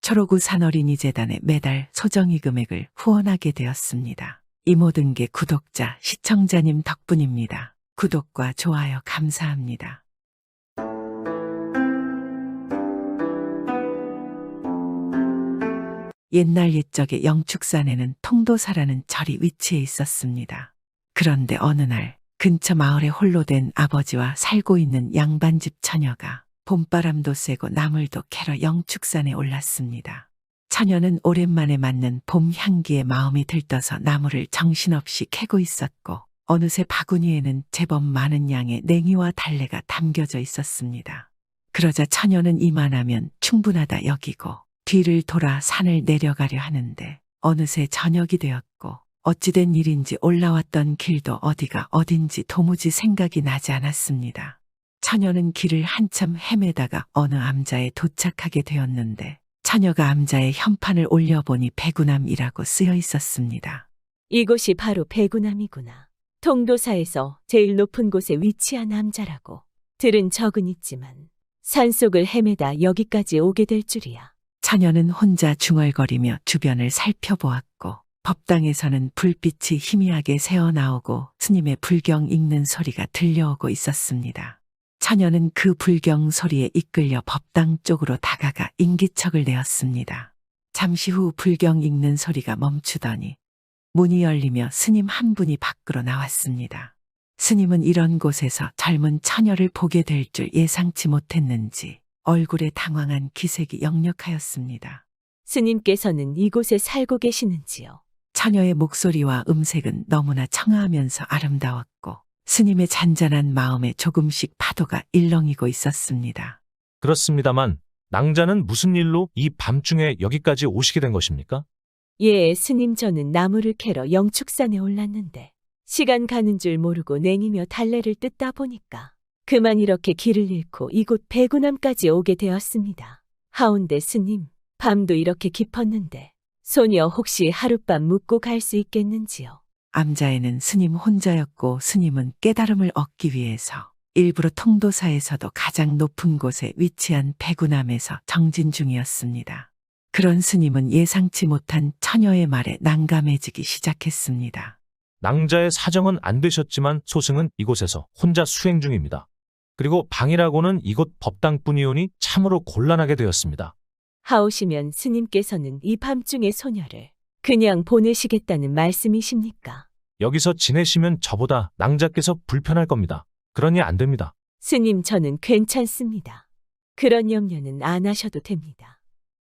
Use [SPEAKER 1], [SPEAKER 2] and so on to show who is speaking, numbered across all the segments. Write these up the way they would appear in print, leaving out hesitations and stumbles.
[SPEAKER 1] 초록우 산어린이재단에 매달 소정의 금액을 후원하게 되었습니다. 이 모든 게 구독자, 시청자님 덕분입니다. 구독과 좋아요 감사합니다. 옛날 옛적에 영축산에는 통도사라는 절이 위치해 있었습니다. 그런데 어느 날 근처 마을에 홀로 된 아버지와 살고 있는 양반집 처녀가 봄바람도 쐬고 나물도 캐러 영축산에 올랐습니다. 처녀는 오랜만에 맞는 봄 향기에 마음이 들떠서 나물을 정신없이 캐고 있었고 어느새 바구니에는 제법 많은 양의 냉이와 달래가 담겨져 있었습니다. 그러자 처녀는 이만하면 충분하다 여기고 뒤를 돌아 산을 내려가려 하는데 어느새 저녁이 되었고 어찌된 일인지 올라왔던 길도 어디가 어딘지 도무지 생각이 나지 않았습니다. 처녀는 길을 한참 헤매다가 어느 암자에 도착하게 되었는데 처녀가 암자에 현판을 올려보니 백운암이라고 쓰여 있었습니다.
[SPEAKER 2] 이곳이 바로 백운암이구나. 통도사에서 제일 높은 곳에 위치한 암자라고 들은 적은 있지만 산속을 헤매다 여기까지 오게 될 줄이야.
[SPEAKER 1] 처녀는 혼자 중얼거리며 주변을 살펴보았고 법당에서는 불빛이 희미하게 새어나오고 스님의 불경 읽는 소리가 들려오고 있었습니다. 처녀는 그 불경 소리에 이끌려 법당 쪽으로 다가가 인기척을 내었습니다. 잠시 후 불경 읽는 소리가 멈추더니 문이 열리며 스님 한 분이 밖으로 나왔습니다. 스님은 이런 곳에서 젊은 처녀를 보게 될 줄 예상치 못했는지 얼굴에 당황한 기색이 역력하였습니다.
[SPEAKER 2] 스님께서는 이곳에 살고 계시는지요?
[SPEAKER 1] 처녀의 목소리와 음색은 너무나 청아하면서 아름다웠고 스님의 잔잔한 마음에 조금씩 파도가 일렁이고 있었습니다.
[SPEAKER 3] 그렇습니다만 낭자는 무슨 일로 이 밤중에 여기까지 오시게 된 것입니까?
[SPEAKER 2] 예, 스님 저는 나무를 캐러 영축산에 올랐는데 시간 가는 줄 모르고 냉이며 달래를 뜯다 보니까 그만 이렇게 길을 잃고 이곳 백운암까지 오게 되었습니다. 하온데 스님, 밤도 이렇게 깊었는데 소녀 혹시 하룻밤 묵고 갈 수 있겠는지요?
[SPEAKER 1] 암자에는 스님 혼자였고 스님은 깨달음을 얻기 위해서 일부러 통도사에서도 가장 높은 곳에 위치한 백운암에서 정진 중이었습니다. 그런 스님은 예상치 못한 처녀의 말에 난감해지기 시작했습니다.
[SPEAKER 3] 낭자의 사정은 안 되셨지만 소승은 이곳에서 혼자 수행 중입니다. 그리고 방이라고는 이곳 법당뿐이오니 참으로 곤란하게 되었습니다.
[SPEAKER 2] 하오시면 스님께서는 이 밤중에 소녀를 그냥 보내시겠다는 말씀이십니까?
[SPEAKER 3] 여기서 지내시면 저보다 낭자께서 불편할 겁니다. 그러니 안 됩니다.
[SPEAKER 2] 스님 저는 괜찮습니다. 그런 염려는 안 하셔도 됩니다.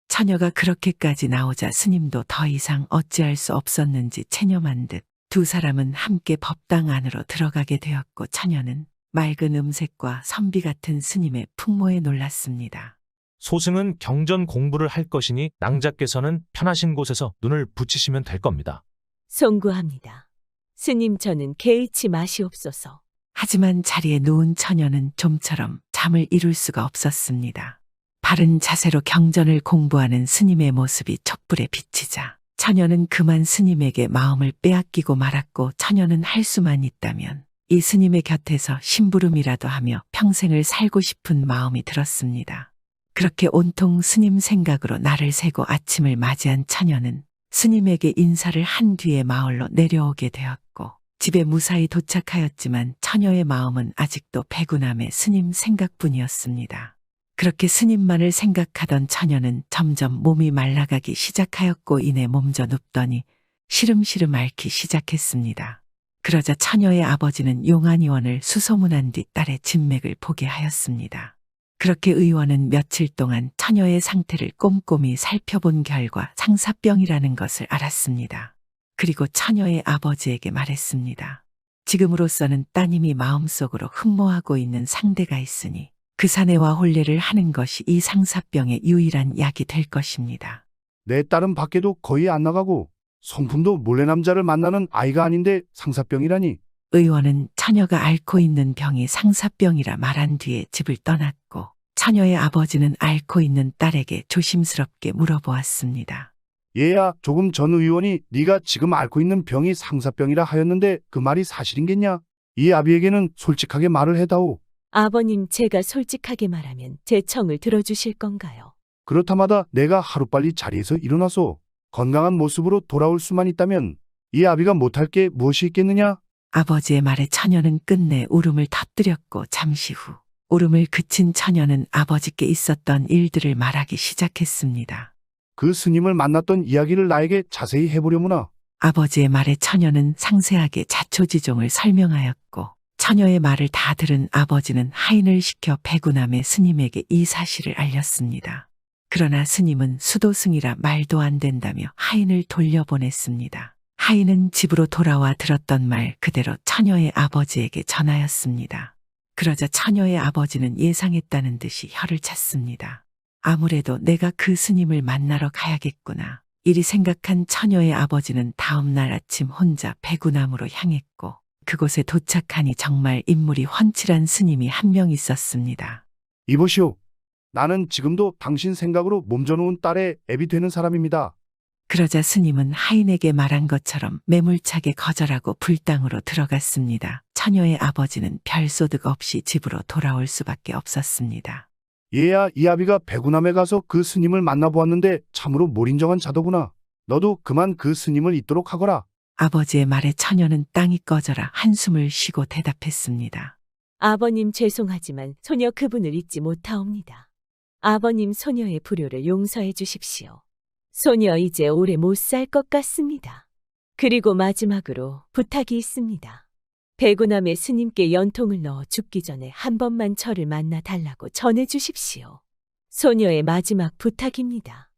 [SPEAKER 1] 처녀가 그렇게까지 나오자 스님도 더 이상 어찌할 수 없었는지 체념한 듯 두 사람은 함께 법당 안으로 들어가게 되었고 처녀는 맑은 음색과 선비 같은 스님의 풍모에 놀랐습니다.
[SPEAKER 3] 소승은 경전 공부를 할 것이니 낭자께서는 편하신 곳에서 눈을 붙이시면 될 겁니다.
[SPEAKER 2] 송구합니다. 스님 저는 개의치 마시옵소서.
[SPEAKER 1] 하지만 자리에 누운 처녀는 좀처럼 잠을 이룰 수가 없었습니다. 바른 자세로 경전을 공부하는 스님의 모습이 촛불에 비치자 처녀는 그만 스님에게 마음을 빼앗기고 말았고 처녀는 할 수만 있다면 이 스님의 곁에서 심부름이라도 하며 평생을 살고 싶은 마음이 들었습니다. 그렇게 온통 스님 생각으로 날을 새고 아침을 맞이한 처녀는 스님에게 인사를 한 뒤에 마을로 내려오게 되었고 집에 무사히 도착하였지만 처녀의 마음은 아직도 백운암의 스님 생각뿐이었습니다. 그렇게 스님만을 생각하던 처녀는 점점 몸이 말라가기 시작하였고 이내 몸져 눕더니 시름시름 앓기 시작했습니다. 그러자 처녀의 아버지는 용안의원을 수소문한 뒤 딸의 진맥을 보게 하였습니다. 그렇게 의원은 며칠 동안 처녀의 상태를 꼼꼼히 살펴본 결과 상사병이라는 것을 알았습니다. 그리고 처녀의 아버지에게 말했습니다. 지금으로서는 따님이 마음속으로 흠모하고 있는 상대가 있으니 그 사내와 혼례를 하는 것이 이 상사병의 유일한 약이 될 것입니다.
[SPEAKER 4] 내 딸은 밖에도 거의 안 나가고 성품도 몰래 남자를 만나는 아이가 아닌데 상사병이라니.
[SPEAKER 1] 의원은 처녀가 앓고 있는 병이 상사병이라 말한 뒤에 집을 떠났고 처녀의 아버지는 앓고 있는 딸에게 조심스럽게 물어보았습니다.
[SPEAKER 4] 얘야, 조금 전 의원이 네가 지금 앓고 있는 병이 상사병이라 하였는데 그 말이 사실인겠냐? 이 아비에게는 솔직하게 말을 해다오.
[SPEAKER 2] 아버님 제가 솔직하게 말하면 제 청을 들어주실 건가요?
[SPEAKER 4] 그렇다마다 내가 하루빨리 자리에서 일어나서 건강한 모습으로 돌아올 수만 있다면 이 아비가 못할 게 무엇이 있겠느냐?
[SPEAKER 1] 아버지의 말에 처녀는 끝내 울음을 터뜨렸고 잠시 후 울음을 그친 처녀는 아버지께 있었던 일들을 말하기 시작했습니다.
[SPEAKER 4] 그 스님을 만났던 이야기를 나에게 자세히 해보려무나.
[SPEAKER 1] 아버지의 말에 처녀는 상세하게 자초지종을 설명하였고 처녀의 말을 다 들은 아버지는 하인을 시켜 백운함의 스님에게 이 사실을 알렸습니다. 그러나 스님은 수도승이라 말도 안 된다며 하인을 돌려보냈습니다. 하인은 집으로 돌아와 들었던 말 그대로 처녀의 아버지에게 전하였습니다. 그러자 처녀의 아버지는 예상했다는 듯이 혀를 찼습니다. 아무래도 내가 그 스님을 만나러 가야겠구나. 이리 생각한 처녀의 아버지는 다음 날 아침 혼자 백운함으로 향했고 그곳에 도착하니 정말 인물이 훤칠한 스님이 한 명 있었습니다.
[SPEAKER 4] 이보시오. 나는 지금도 당신 생각으로 몸져놓은 딸의 애비 되는 사람입니다.
[SPEAKER 1] 그러자 스님은 하인에게 말한 것처럼 매몰차게 거절하고 불당으로 들어갔습니다. 처녀의 아버지는 별 소득 없이 집으로 돌아올 수밖에 없었습니다.
[SPEAKER 4] 얘야, 이 아비가 백운함에 가서 그 스님을 만나보았는데 참으로 몰인정한 자더구나. 너도 그만 그 스님을 잊도록 하거라.
[SPEAKER 1] 아버지의 말에 처녀는 땅이 꺼져라 한숨을 쉬고 대답했습니다.
[SPEAKER 2] 아버님 죄송하지만 소녀 그분을 잊지 못하옵니다. 아버님 소녀의 불효를 용서해 주십시오. 소녀 이제 오래 못 살 것 같습니다. 그리고 마지막으로 부탁이 있습니다. 백운함의 스님께 연통을 넣어 죽기 전에 한 번만 저를 만나 달라고 전해 주십시오. 소녀의 마지막 부탁입니다.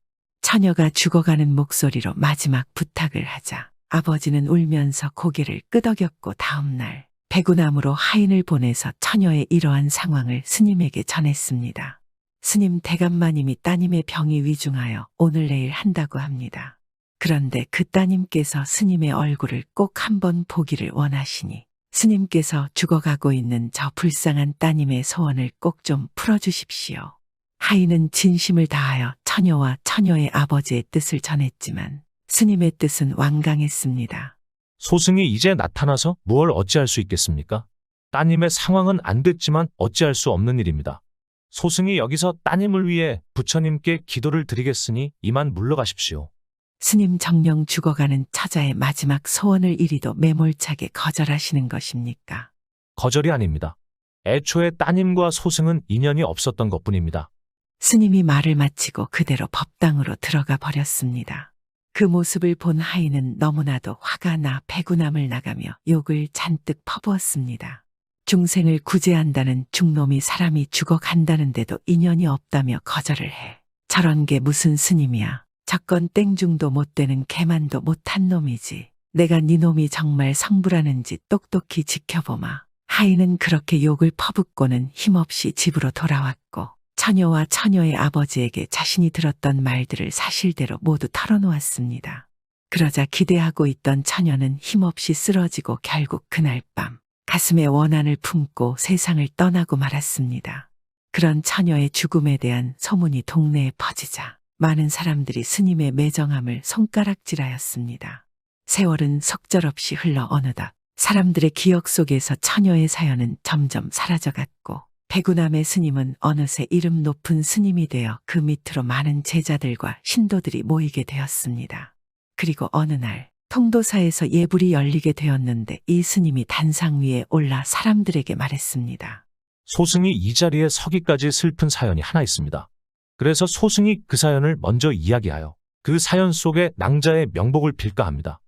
[SPEAKER 1] 처녀가 죽어가는 목소리로 마지막 부탁을 하자 아버지는 울면서 고개를 끄덕였고 다음 날 백운함으로 하인을 보내서 처녀의 이러한 상황을 스님에게 전했습니다. 스님 대감마님이 따님의 병이 위중하여 오늘 내일 한다고 합니다. 그런데 그 따님께서 스님의 얼굴을 꼭 한번 보기를 원하시니 스님께서 죽어가고 있는 저 불쌍한 따님의 소원을 꼭 좀 풀어주십시오. 하인은 진심을 다하여 처녀와 처녀의 아버지의 뜻을 전했지만 스님의 뜻은 완강했습니다.
[SPEAKER 3] 소승이 이제 나타나서 무얼 어찌할 수 있겠습니까? 따님의 상황은 안 됐지만 어찌할 수 없는 일입니다. 소승이 여기서 따님을 위해 부처님께 기도를 드리겠으니 이만 물러가십시오.
[SPEAKER 1] 스님 정령 죽어가는 처자의 마지막 소원을 이리도 매몰차게 거절하시는 것입니까?
[SPEAKER 3] 거절이 아닙니다. 애초에 따님과 소승은 인연이 없었던 것뿐입니다.
[SPEAKER 1] 스님이 말을 마치고 그대로 법당으로 들어가 버렸습니다. 그 모습을 본 하인은 너무나도 화가 나 백운함을 나가며 욕을 잔뜩 퍼부었습니다. 중생을 구제한다는 중놈이 사람이 죽어간다는데도 인연이 없다며 거절을 해. 저런 게 무슨 스님이야. 저건 땡중도 못 되는 개만도 못한 놈이지. 내가 네 놈이 정말 성불하는지 똑똑히 지켜보마. 하인은 그렇게 욕을 퍼붓고는 힘없이 집으로 돌아왔고 처녀와 처녀의 아버지에게 자신이 들었던 말들을 사실대로 모두 털어놓았습니다. 그러자 기대하고 있던 처녀는 힘없이 쓰러지고 결국 그날 밤 가슴에 원한을 품고 세상을 떠나고 말았습니다. 그런 처녀의 죽음에 대한 소문이 동네에 퍼지자 많은 사람들이 스님의 매정함을 손가락질하였습니다. 세월은 속절없이 흘러 어느덧 사람들의 기억 속에서 처녀의 사연은 점점 사라져갔고 백운함의 스님은 어느새 이름 높은 스님이 되어 그 밑으로 많은 제자들과 신도들이 모이게 되었습니다. 그리고 어느 날 통도사에서 예불이 열리게 되었는데 이 스님이 단상 위에 올라 사람들에게 말했습니다.
[SPEAKER 3] 소승이 이 자리에 서기까지 슬픈 사연이 하나 있습니다. 그래서 소승이 그 사연을 먼저 이야기하여 그 사연 속에 낭자의 명복을 빌까 합니다.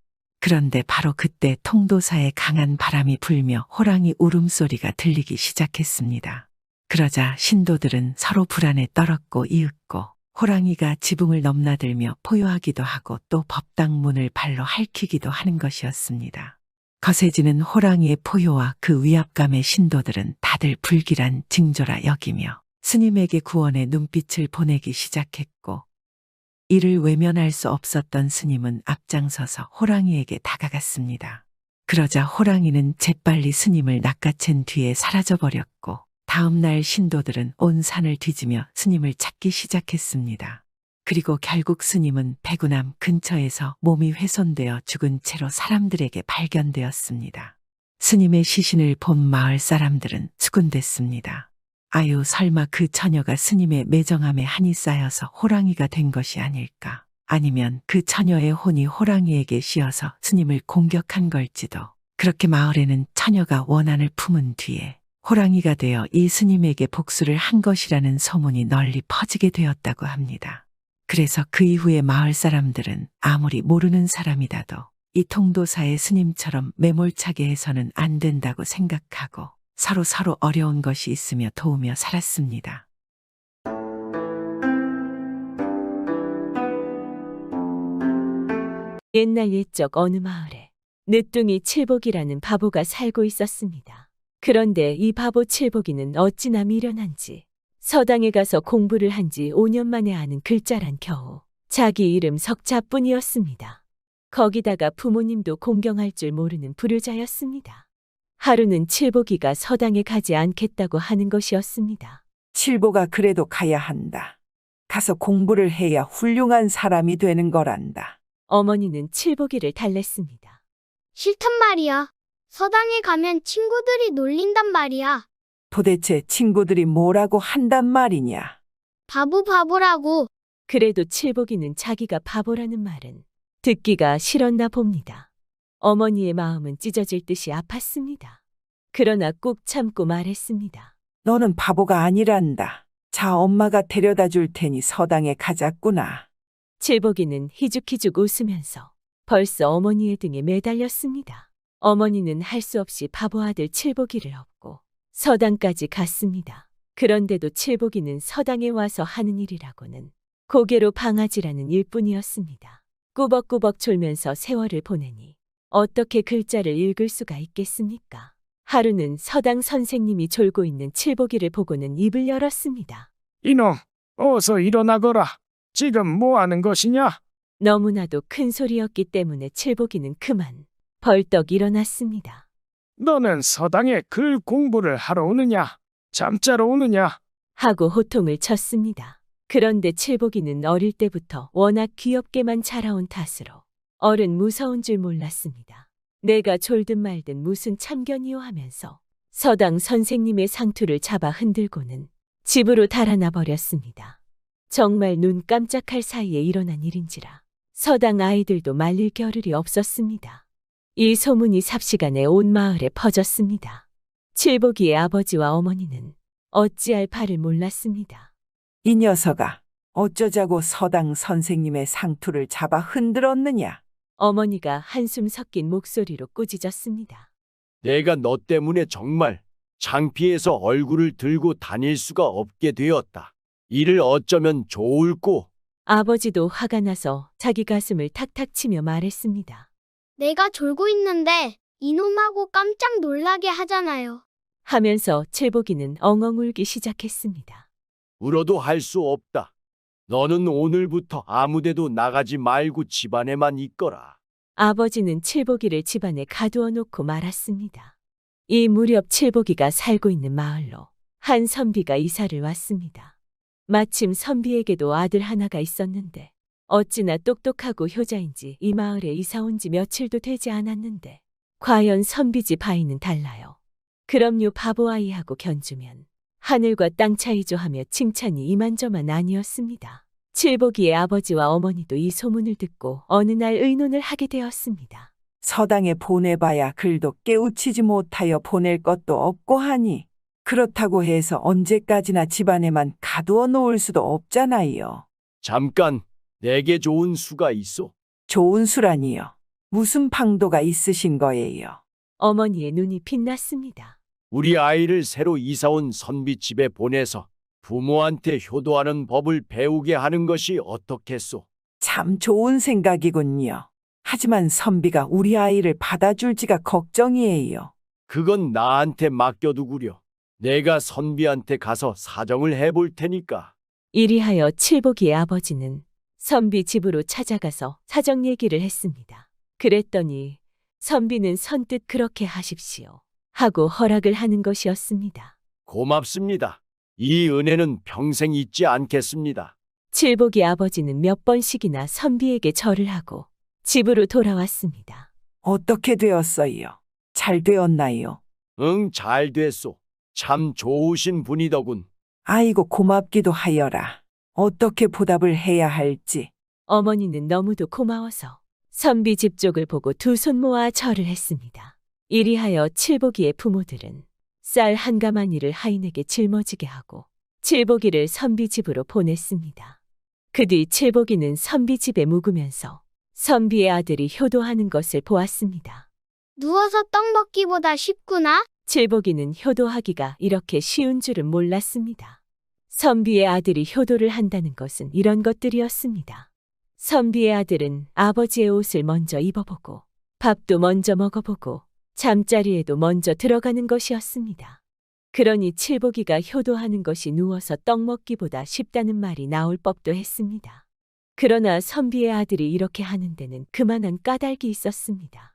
[SPEAKER 1] 그런데 바로 그때 통도사에 강한 바람이 불며 호랑이 울음소리가 들리기 시작했습니다. 그러자 신도들은 서로 불안에 떨었고 이윽고 호랑이가 지붕을 넘나들며 포효하기도 하고 또 법당 문을 발로 핥히기도 하는 것이었습니다. 거세지는 호랑이의 포효와 그 위압감의 신도들은 다들 불길한 징조라 여기며 스님에게 구원의 눈빛을 보내기 시작했고 이를 외면할 수 없었던 스님은 앞장서서 호랑이에게 다가갔습니다. 그러자 호랑이는 재빨리 스님을 낚아챈 뒤에 사라져버렸고 다음 날 신도들은 온 산을 뒤지며 스님을 찾기 시작했습니다. 그리고 결국 스님은 백운함 근처에서 몸이 훼손되어 죽은 채로 사람들에게 발견되었습니다. 스님의 시신을 본 마을 사람들은 수군댔습니다. 아유, 설마 그 처녀가 스님의 매정함에 한이 쌓여서 호랑이가 된 것이 아닐까? 아니면 그 처녀의 혼이 호랑이에게 씌어서 스님을 공격한 걸지도. 그렇게 마을에는 처녀가 원한을 품은 뒤에 호랑이가 되어 이 스님에게 복수를 한 것이라는 소문이 널리 퍼지게 되었다고 합니다. 그래서 그 이후에 마을 사람들은 아무리 모르는 사람이라도 이 통도사의 스님처럼 매몰차게 해서는 안 된다고 생각하고 서로 어려운 것이 있으며 도우며 살았습니다.
[SPEAKER 2] 옛날 옛적 어느 마을에 늦둥이 칠복이라는 바보가 살고 있었습니다. 그런데 이 바보 칠복이는 어찌나 미련한지 서당에 가서 공부를 한 지 5년 만에 아는 글자란 겨우 자기 이름 석자뿐이었습니다. 거기다가 부모님도 공경할 줄 모르는 불효자였습니다. 하루는 칠복이가 서당에 가지 않겠다고 하는 것이었습니다.
[SPEAKER 5] 칠보가 그래도 가야 한다. 가서 공부를 해야 훌륭한 사람이 되는 거란다.
[SPEAKER 2] 어머니는 칠복이를 달랬습니다.
[SPEAKER 6] 싫단 말이야. 서당에 가면 친구들이 놀린단 말이야.
[SPEAKER 5] 도대체 친구들이 뭐라고 한단 말이냐?
[SPEAKER 6] 바보라고.
[SPEAKER 2] 그래도 칠복이는 자기가 바보라는 말은 듣기가 싫었나 봅니다. 어머니의 마음은 찢어질 듯이 아팠습니다. 그러나 꾹 참고 말했습니다.
[SPEAKER 5] 너는 바보가 아니란다. 자, 엄마가 데려다 줄 테니 서당에 가자꾸나.
[SPEAKER 2] 칠복이는 희죽희죽 웃으면서 벌써 어머니의 등에 매달렸습니다. 어머니는 할 수 없이 바보 아들 칠복이를 업고 서당까지 갔습니다. 그런데도 칠복이는 서당에 와서 하는 일이라고는 고개로 방아지라는 일뿐이었습니다. 꾸벅꾸벅 졸면서 세월을 보내니 어떻게 글자를 읽을 수가 있겠습니까? 하루는 서당 선생님이 졸고 있는 칠복이를 보고는 입을 열었습니다.
[SPEAKER 7] 이놈, 어서 일어나거라. 지금 뭐 하는 것이냐?
[SPEAKER 2] 너무나도 큰 소리였기 때문에 칠복이는 그만 벌떡 일어났습니다.
[SPEAKER 7] 너는 서당에 글 공부를 하러 오느냐? 잠자러 오느냐?
[SPEAKER 2] 하고 호통을 쳤습니다. 그런데 칠복이는 어릴 때부터 워낙 귀엽게만 자라온 탓으로 어른 무서운 줄 몰랐습니다. 내가 졸든 말든 무슨 참견이요 하면서 서당 선생님의 상투를 잡아 흔들고는 집으로 달아나 버렸습니다. 정말 눈 깜짝할 사이에 일어난 일인지라 서당 아이들도 말릴 겨를이 없었습니다. 이 소문이 삽시간에 온 마을에 퍼졌습니다. 칠복이의 아버지와 어머니는 어찌할 바를 몰랐습니다.
[SPEAKER 5] 이 녀석아, 어쩌자고 서당 선생님의 상투를 잡아 흔들었느냐?
[SPEAKER 2] 어머니가 한숨 섞인 목소리로 꾸짖었습니다.
[SPEAKER 8] 내가 너 때문에 정말 창피해서 얼굴을 들고 다닐 수가 없게 되었다. 이를 어쩌면 좋을꼬.
[SPEAKER 2] 아버지도 화가 나서 자기 가슴을 탁탁 치며 말했습니다.
[SPEAKER 6] 내가 졸고 있는데 이놈하고 깜짝 놀라게 하잖아요.
[SPEAKER 2] 하면서 칠복이는 엉엉 울기 시작했습니다.
[SPEAKER 8] 울어도 할 수 없다. 너는 오늘부터 아무데도 나가지 말고 집안에만 있거라.
[SPEAKER 2] 아버지는 칠복이를 집안에 가두어 놓고 말았습니다. 이 무렵 칠복이가 살고 있는 마을로 한 선비가 이사를 왔습니다. 마침 선비에게도 아들 하나가 있었는데 어찌나 똑똑하고 효자인지 이 마을에 이사 온 지 며칠도 되지 않았는데 과연 선비 집 아이는 달라요. 그럼요, 바보 아이하고 견주면 하늘과 땅 차이죠 하며 칭찬이 이만저만 아니었습니다. 칠복이의 아버지와 어머니도 이 소문을 듣고 어느 날 의논을 하게 되었습니다.
[SPEAKER 5] 서당에 보내봐야 글도 깨우치지 못하여 보낼 것도 없고 하니 그렇다고 해서 언제까지나 집안에만 가두어 놓을 수도 없잖아요.
[SPEAKER 8] 잠깐, 내게 좋은 수가 있어.
[SPEAKER 5] 좋은 수라니요. 무슨 방도가 있으신 거예요?
[SPEAKER 2] 어머니의 눈이 빛났습니다.
[SPEAKER 8] 우리 아이를 새로 이사온 선비 집에 보내서 부모한테 효도하는 법을 배우게 하는 것이 어떻겠소?
[SPEAKER 5] 참 좋은 생각이군요. 하지만 선비가 우리 아이를 받아줄지가 걱정이에요.
[SPEAKER 8] 그건 나한테 맡겨두구려. 내가 선비한테 가서 사정을 해볼 테니까.
[SPEAKER 2] 이리하여 칠복이의 아버지는 선비 집으로 찾아가서 사정 얘기를 했습니다. 그랬더니 선비는 선뜻 그렇게 하십시오 하고 허락을 하는 것이었습니다.
[SPEAKER 8] 고맙습니다. 이 은혜는 평생 잊지 않겠습니다.
[SPEAKER 2] 칠복이 아버지는 몇 번씩이나 선비에게 절을 하고 집으로 돌아왔습니다.
[SPEAKER 5] 어떻게 되었어요? 잘 되었나요?
[SPEAKER 8] 응, 잘 됐소. 참 좋으신 분이더군.
[SPEAKER 5] 아이고 고맙기도 하여라. 어떻게 보답을 해야 할지.
[SPEAKER 2] 어머니는 너무도 고마워서 선비 집 쪽을 보고 두 손 모아 절을 했습니다. 이리하여 칠복이의 부모들은 쌀 한 가마니를 하인에게 짊어지게 하고 칠복이를 선비 집으로 보냈습니다. 그 뒤 칠복이는 선비 집에 묵으면서 선비의 아들이 효도하는 것을 보았습니다.
[SPEAKER 6] 누워서 떡 먹기보다 쉽구나.
[SPEAKER 2] 칠복이는 효도하기가 이렇게 쉬운 줄은 몰랐습니다. 선비의 아들이 효도를 한다는 것은 이런 것들이었습니다. 선비의 아들은 아버지의 옷을 먼저 입어보고 밥도 먼저 먹어보고 잠자리에도 먼저 들어가는 것이었습니다. 그러니 칠복이가 효도하는 것이 누워서 떡 먹기보다 쉽다는 말이 나올 법도 했습니다. 그러나 선비의 아들이 이렇게 하는 데는 그만한 까닭이 있었습니다.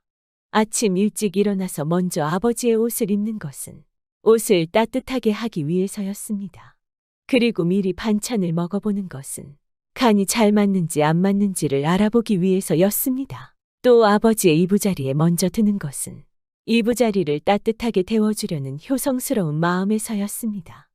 [SPEAKER 2] 아침 일찍 일어나서 먼저 아버지의 옷을 입는 것은 옷을 따뜻하게 하기 위해서였습니다. 그리고 미리 반찬을 먹어보는 것은 간이 잘 맞는지 안 맞는지를 알아보기 위해서였습니다. 또 아버지의 이부자리에 먼저 드는 것은 이부자리를 따뜻하게 데워주려는 효성스러운 마음에서였습니다.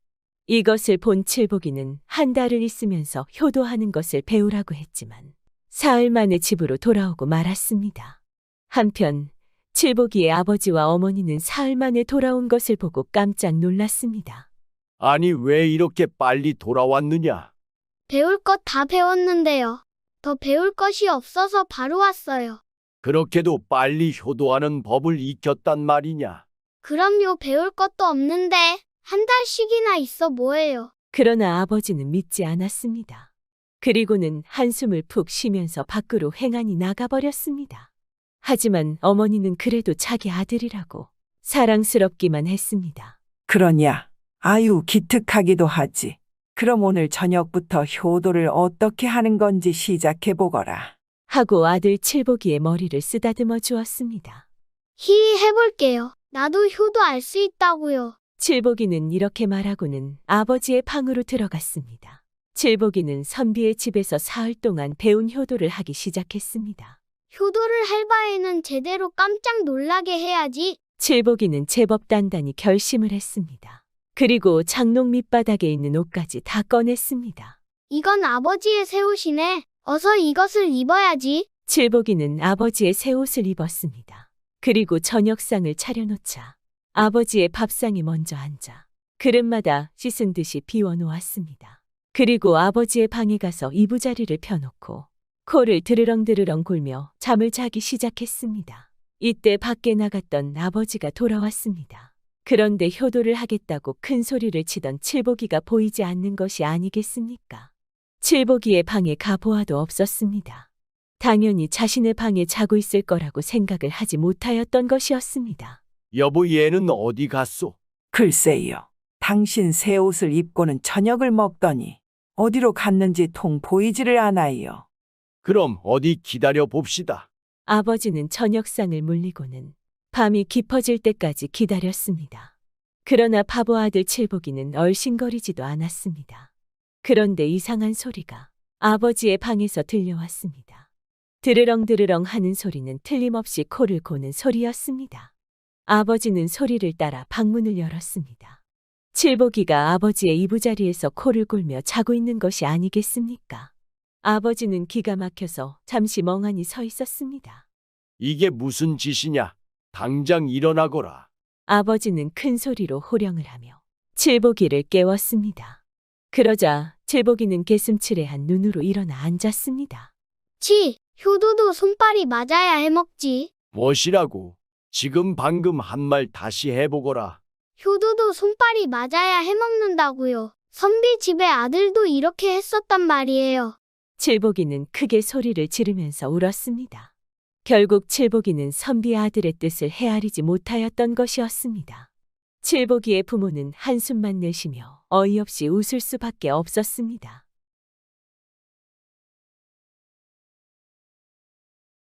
[SPEAKER 2] 이것을 본 칠복이는 한 달을 있으면서 효도하는 것을 배우라고 했지만 사흘 만에 집으로 돌아오고 말았습니다. 한편 칠복이의 아버지와 어머니는 사흘 만에 돌아온 것을 보고 깜짝 놀랐습니다.
[SPEAKER 8] 아니, 왜 이렇게 빨리 돌아왔느냐?
[SPEAKER 6] 배울 것 다 배웠는데요. 더 배울 것이 없어서 바로 왔어요.
[SPEAKER 8] 그렇게도 빨리 효도하는 법을 익혔단 말이냐?
[SPEAKER 6] 그럼요, 배울 것도 없는데 한 달씩이나 있어 뭐예요.
[SPEAKER 2] 그러나 아버지는 믿지 않았습니다. 그리고는 한숨을 푹 쉬면서 밖으로 횡하니 나가버렸습니다. 하지만 어머니는 그래도 자기 아들이라고 사랑스럽기만 했습니다.
[SPEAKER 5] 그러냐? 아유 기특하기도 하지. 그럼 오늘 저녁부터 효도를 어떻게 하는 건지 시작해 보거라.
[SPEAKER 2] 하고 아들 칠복이의 머리를 쓰다듬어 주었습니다.
[SPEAKER 6] 히히 해볼게요. 나도 효도 알 수 있다고요.
[SPEAKER 2] 칠복이는 이렇게 말하고는 아버지의 방으로 들어갔습니다. 칠복이는 선비의 집에서 사흘 동안 배운 효도를 하기 시작했습니다.
[SPEAKER 6] 효도를 할 바에는 제대로 깜짝 놀라게 해야지.
[SPEAKER 2] 칠복이는 제법 단단히 결심을 했습니다. 그리고 장롱 밑바닥에 있는 옷까지 다 꺼냈습니다.
[SPEAKER 6] 이건 아버지의 새 옷이네. 어서 이것을 입어야지.
[SPEAKER 2] 칠복이는 아버지의 새 옷을 입었습니다. 그리고 저녁상을 차려놓자 아버지의 밥상에 먼저 앉아 그릇마다 씻은 듯이 비워놓았습니다. 그리고 아버지의 방에 가서 이부자리를 펴놓고 코를 드르렁드르렁 골며 잠을 자기 시작했습니다. 이때 밖에 나갔던 아버지가 돌아왔습니다. 그런데 효도를 하겠다고 큰 소리를 치던 칠복이가 보이지 않는 것이 아니겠습니까? 칠복이의 방에 가보아도 없었습니다. 당연히 자신의 방에 자고 있을 거라고 생각을 하지 못하였던 것이었습니다.
[SPEAKER 8] 여보, 얘는 어디 갔소?
[SPEAKER 5] 글쎄요. 당신 새 옷을 입고는 저녁을 먹더니 어디로 갔는지 통 보이지를 않아요.
[SPEAKER 8] 그럼 어디 기다려 봅시다.
[SPEAKER 2] 아버지는 저녁상을 물리고는 밤이 깊어질 때까지 기다렸습니다. 그러나 바보 아들 칠복이는 얼씬거리지도 않았습니다. 그런데 이상한 소리가 아버지의 방에서 들려왔습니다. 드르렁드르렁 하는 소리는 틀림없이 코를 고는 소리였습니다. 아버지는 소리를 따라 방문을 열었습니다. 칠복이가 아버지의 이부자리에서 코를 골며 자고 있는 것이 아니겠습니까? 아버지는 기가 막혀서 잠시 멍하니 서 있었습니다.
[SPEAKER 8] 이게 무슨 짓이냐? 당장 일어나거라.
[SPEAKER 2] 아버지는 큰 소리로 호령을 하며 칠복이를 깨웠습니다. 그러자 칠복이는 개슴츠레한 눈으로 일어나 앉았습니다.
[SPEAKER 6] 효도도 손발이 맞아야 해먹지.
[SPEAKER 8] 무엇이라고? 지금 방금 한 말 다시 해보거라.
[SPEAKER 6] 효도도 손발이 맞아야 해먹는다고요. 선비 집의 아들도 이렇게 했었단 말이에요.
[SPEAKER 2] 칠복이는 크게 소리를 지르면서 울었습니다. 결국 칠복이는 선비 아들의 뜻을 헤아리지 못하였던 것이었습니다. 칠복이의 부모는 한숨만 내쉬며 어이없이 웃을 수밖에 없었습니다.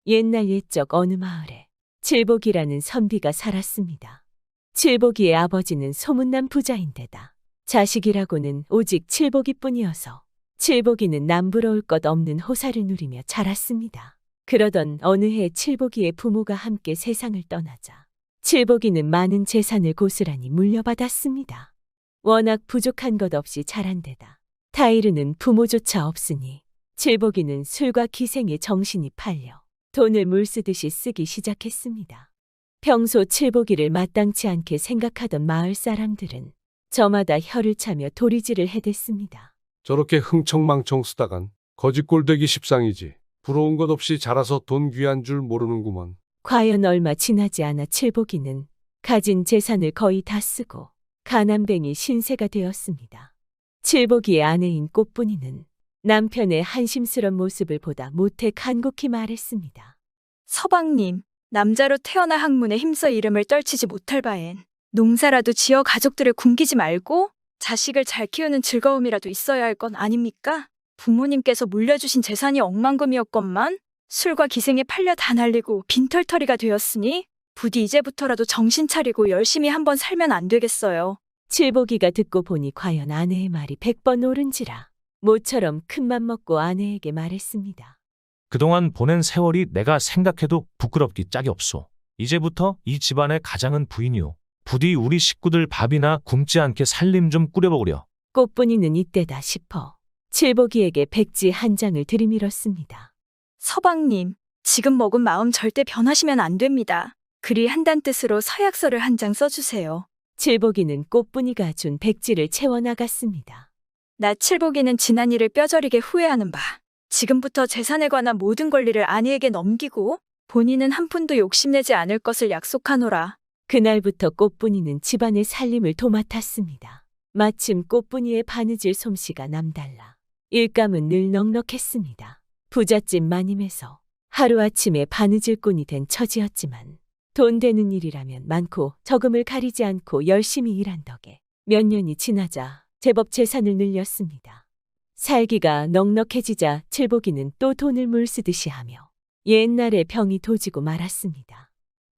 [SPEAKER 2] 옛날 옛적 어느 마을에 칠복이라는 선비가 살았습니다. 칠복이의 아버지는 소문난 부자인데다 자식이라고는 오직 칠복이뿐이어서 칠복이는 남부러울 것 없는 호사를 누리며 자랐습니다. 그러던 어느 해 칠복이의 부모가 함께 세상을 떠나자 칠복이는 많은 재산을 고스란히 물려받았습니다. 워낙 부족한 것 없이 자란 데다 타이르는 부모조차 없으니 칠복이는 술과 기생에 정신이 팔려 돈을 물쓰듯이 쓰기 시작했습니다. 평소 칠복이를 마땅치 않게 생각하던 마을 사람들은 저마다 혀를 차며 도리질을 해댔습니다.
[SPEAKER 9] 저렇게 흥청망청 쓰다간 거지꼴되기 십상이지. 부러운 것 없이 자라서 돈 귀한 줄 모르는구먼.
[SPEAKER 2] 과연 얼마 지나지 않아 칠복이는 가진 재산을 거의 다 쓰고 가난뱅이 신세가 되었습니다. 칠복이의 아내인 꽃분이는 남편의 한심스런 모습을 보다 못해 간곡히 말했습니다.
[SPEAKER 10] 서방님, 남자로 태어나 학문에 힘써 이름을 떨치지 못할 바엔 농사라도 지어 가족들을 굶기지 말고 자식을 잘 키우는 즐거움이라도 있어야 할 건 아닙니까? 부모님께서 물려주신 재산이 억만금이었건만 술과 기생에 팔려 다 날리고 빈털터리가 되었으니 부디 이제부터라도 정신 차리고 열심히 한번 살면 안 되겠어요.
[SPEAKER 2] 칠복이가 듣고 보니 과연 아내의 말이 100번 옳은지라 모처럼 큰맘 먹고 아내에게 말했습니다.
[SPEAKER 3] 그동안 보낸 세월이 내가 생각해도 부끄럽기 짝이 없소. 이제부터 이 집안의 가장은 부인이오. 부디 우리 식구들 밥이나 굶지 않게 살림 좀 꾸려보구려.
[SPEAKER 2] 꽃분이는 이때다 싶어 칠복이에게 백지 한 장을 들이밀었습니다.
[SPEAKER 10] 서방님, 지금 먹은 마음 절대 변하시면 안 됩니다. 그리 한단 뜻으로 서약서를 한 장 써주세요.
[SPEAKER 2] 칠복이는 꽃분이가 준 백지를 채워나갔습니다.
[SPEAKER 10] 나 칠복이는 지난 일을 뼈저리게 후회하는 바. 지금부터 재산에 관한 모든 권리를 아내에게 넘기고 본인은 한 푼도 욕심내지 않을 것을 약속하노라.
[SPEAKER 2] 그날부터 꽃분이는 집안의 살림을 도맡았습니다. 마침 꽃분이의 바느질 솜씨가 남달라 일감은 늘 넉넉했습니다. 부잣집 마님에서 하루아침에 바느질꾼이 된 처지였지만 돈 되는 일이라면 많고 적음을 가리지 않고 열심히 일한 덕에 몇 년이 지나자 제법 재산을 늘렸습니다. 살기가 넉넉해지자 칠복이는 또 돈을 물쓰듯이 하며 옛날에 병이 도지고 말았습니다.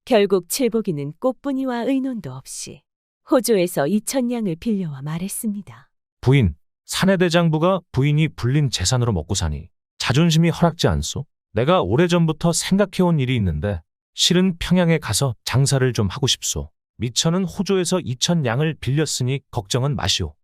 [SPEAKER 2] 결국 칠복이는 꽃분이와 의논도 없이 호조에서 2,000냥을 빌려와 말했습니다.
[SPEAKER 3] 부인, 사내대장부가 부인이 불린 재산으로 먹고 사니 자존심이 허락지 않소? 내가 오래전부터 생각해온 일이 있는데 실은 평양에 가서 장사를 좀 하고 싶소. 미처는 호조에서 2,000냥을 빌렸으니 걱정은 마시오.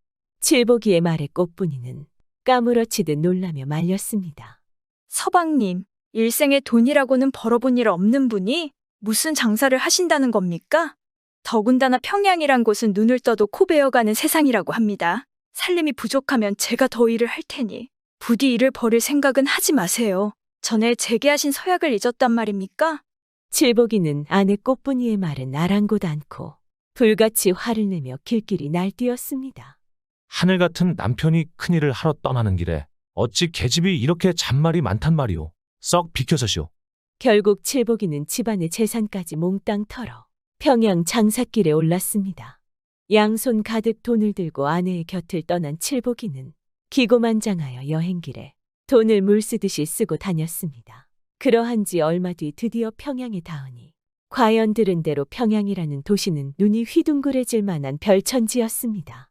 [SPEAKER 2] 칠복이의 말에 꽃분이는 까무러치듯 놀라며 말렸습니다.
[SPEAKER 10] 서방님, 일생에 돈이라고는 벌어본 일 없는 분이 무슨 장사를 하신다는 겁니까? 더군다나 평양이란 곳은 눈을 떠도 코 베어가는 세상이라고 합니다. 살림이 부족하면 제가 더 일을 할 테니 부디 일을 벌일 생각은 하지 마세요. 전에 제기하신 서약을 잊었단 말입니까?
[SPEAKER 2] 칠복이는 아내 꽃분이의 말은 아랑곳 않고 불같이 화를 내며 길길이 날뛰었습니다.
[SPEAKER 3] 하늘 같은 남편이 큰일을 하러 떠나는 길에 어찌 계집이 이렇게 잔말이 많단 말이오. 썩 비켜서시오.
[SPEAKER 2] 결국 칠복이는 집안의 재산까지 몽땅 털어 평양 장삿길에 올랐습니다. 양손 가득 돈을 들고 아내의 곁을 떠난 칠복이는 기고만장하여 여행길에 돈을 물쓰듯이 쓰고 다녔습니다. 그러한 지 얼마 뒤 드디어 평양에 닿으니 과연 들은 대로 평양이라는 도시는 눈이 휘둥그레질 만한 별천지였습니다.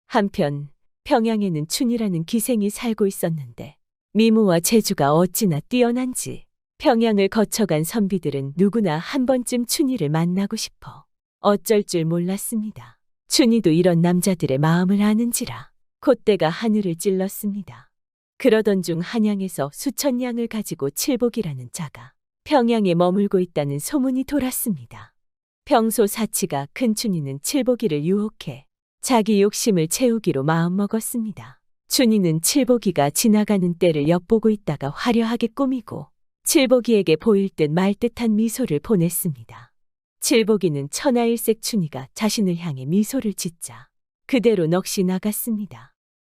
[SPEAKER 2] 한편 평양에는 춘이라는 기생이 살고 있었는데 미모와 재주가 어찌나 뛰어난지 평양을 거쳐간 선비들은 누구나 한 번쯤 춘이를 만나고 싶어 어쩔 줄 몰랐습니다. 춘이도 이런 남자들의 마음을 아는지라 콧대가 하늘을 찔렀습니다. 그러던 중 한양에서 수천 냥을 가지고 칠복이라는 자가 평양에 머물고 있다는 소문이 돌았습니다. 평소 사치가 큰 춘이는 칠복이를 유혹해 자기 욕심을 채우기로 마음먹었습니다. 춘이는 칠복이가 지나가는 때를 엿보고 있다가 화려하게 꾸미고 칠복이에게 보일 듯 말 듯한 미소를 보냈습니다. 칠복이는 천하일색 춘이가 자신을 향해 미소를 짓자 그대로 넋이 나갔습니다.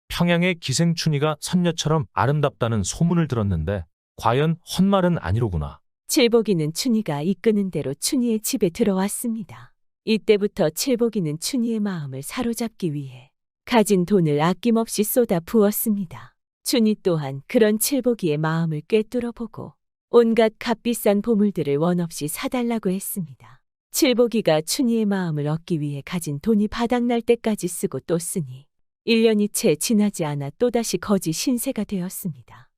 [SPEAKER 3] 평양의 기생춘이가 선녀처럼 아름답다는 소문을 들었는데 과연 헛말은 아니로구나.
[SPEAKER 2] 칠복이는 춘이가 이끄는 대로 춘이의 집에 들어왔습니다. 이때부터 칠복이는 춘이의 마음을 사로잡기 위해 가진 돈을 아낌없이 쏟아 부었습니다. 춘이 또한 그런 칠복이의 마음을 꿰뚫어보고 온갖 값비싼 보물들을 원없이 사달라고 했습니다. 칠복이가 춘이의 마음을 얻기 위해 가진 돈이 바닥날 때까지 쓰고 또 쓰니 1년이 채 지나지 않아 또다시 거지 신세가 되었습니다.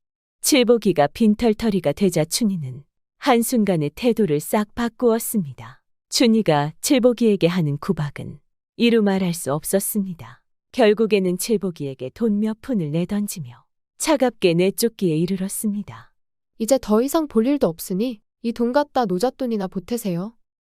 [SPEAKER 2] 칠복이가 빈털터리가 되자 춘이는 한순간에 태도를 싹 바꾸었습니다. 춘이가 칠복이에게 하는 구박은 이루 말할 수 없었습니다. 결국에는 칠복이에게 돈 몇 푼을 내던지며 차갑게 내쫓기에 이르렀습니다.
[SPEAKER 11] 이제 더 이상 볼 일도 없으니 이 돈 갖다 노잣돈이나 보태세요.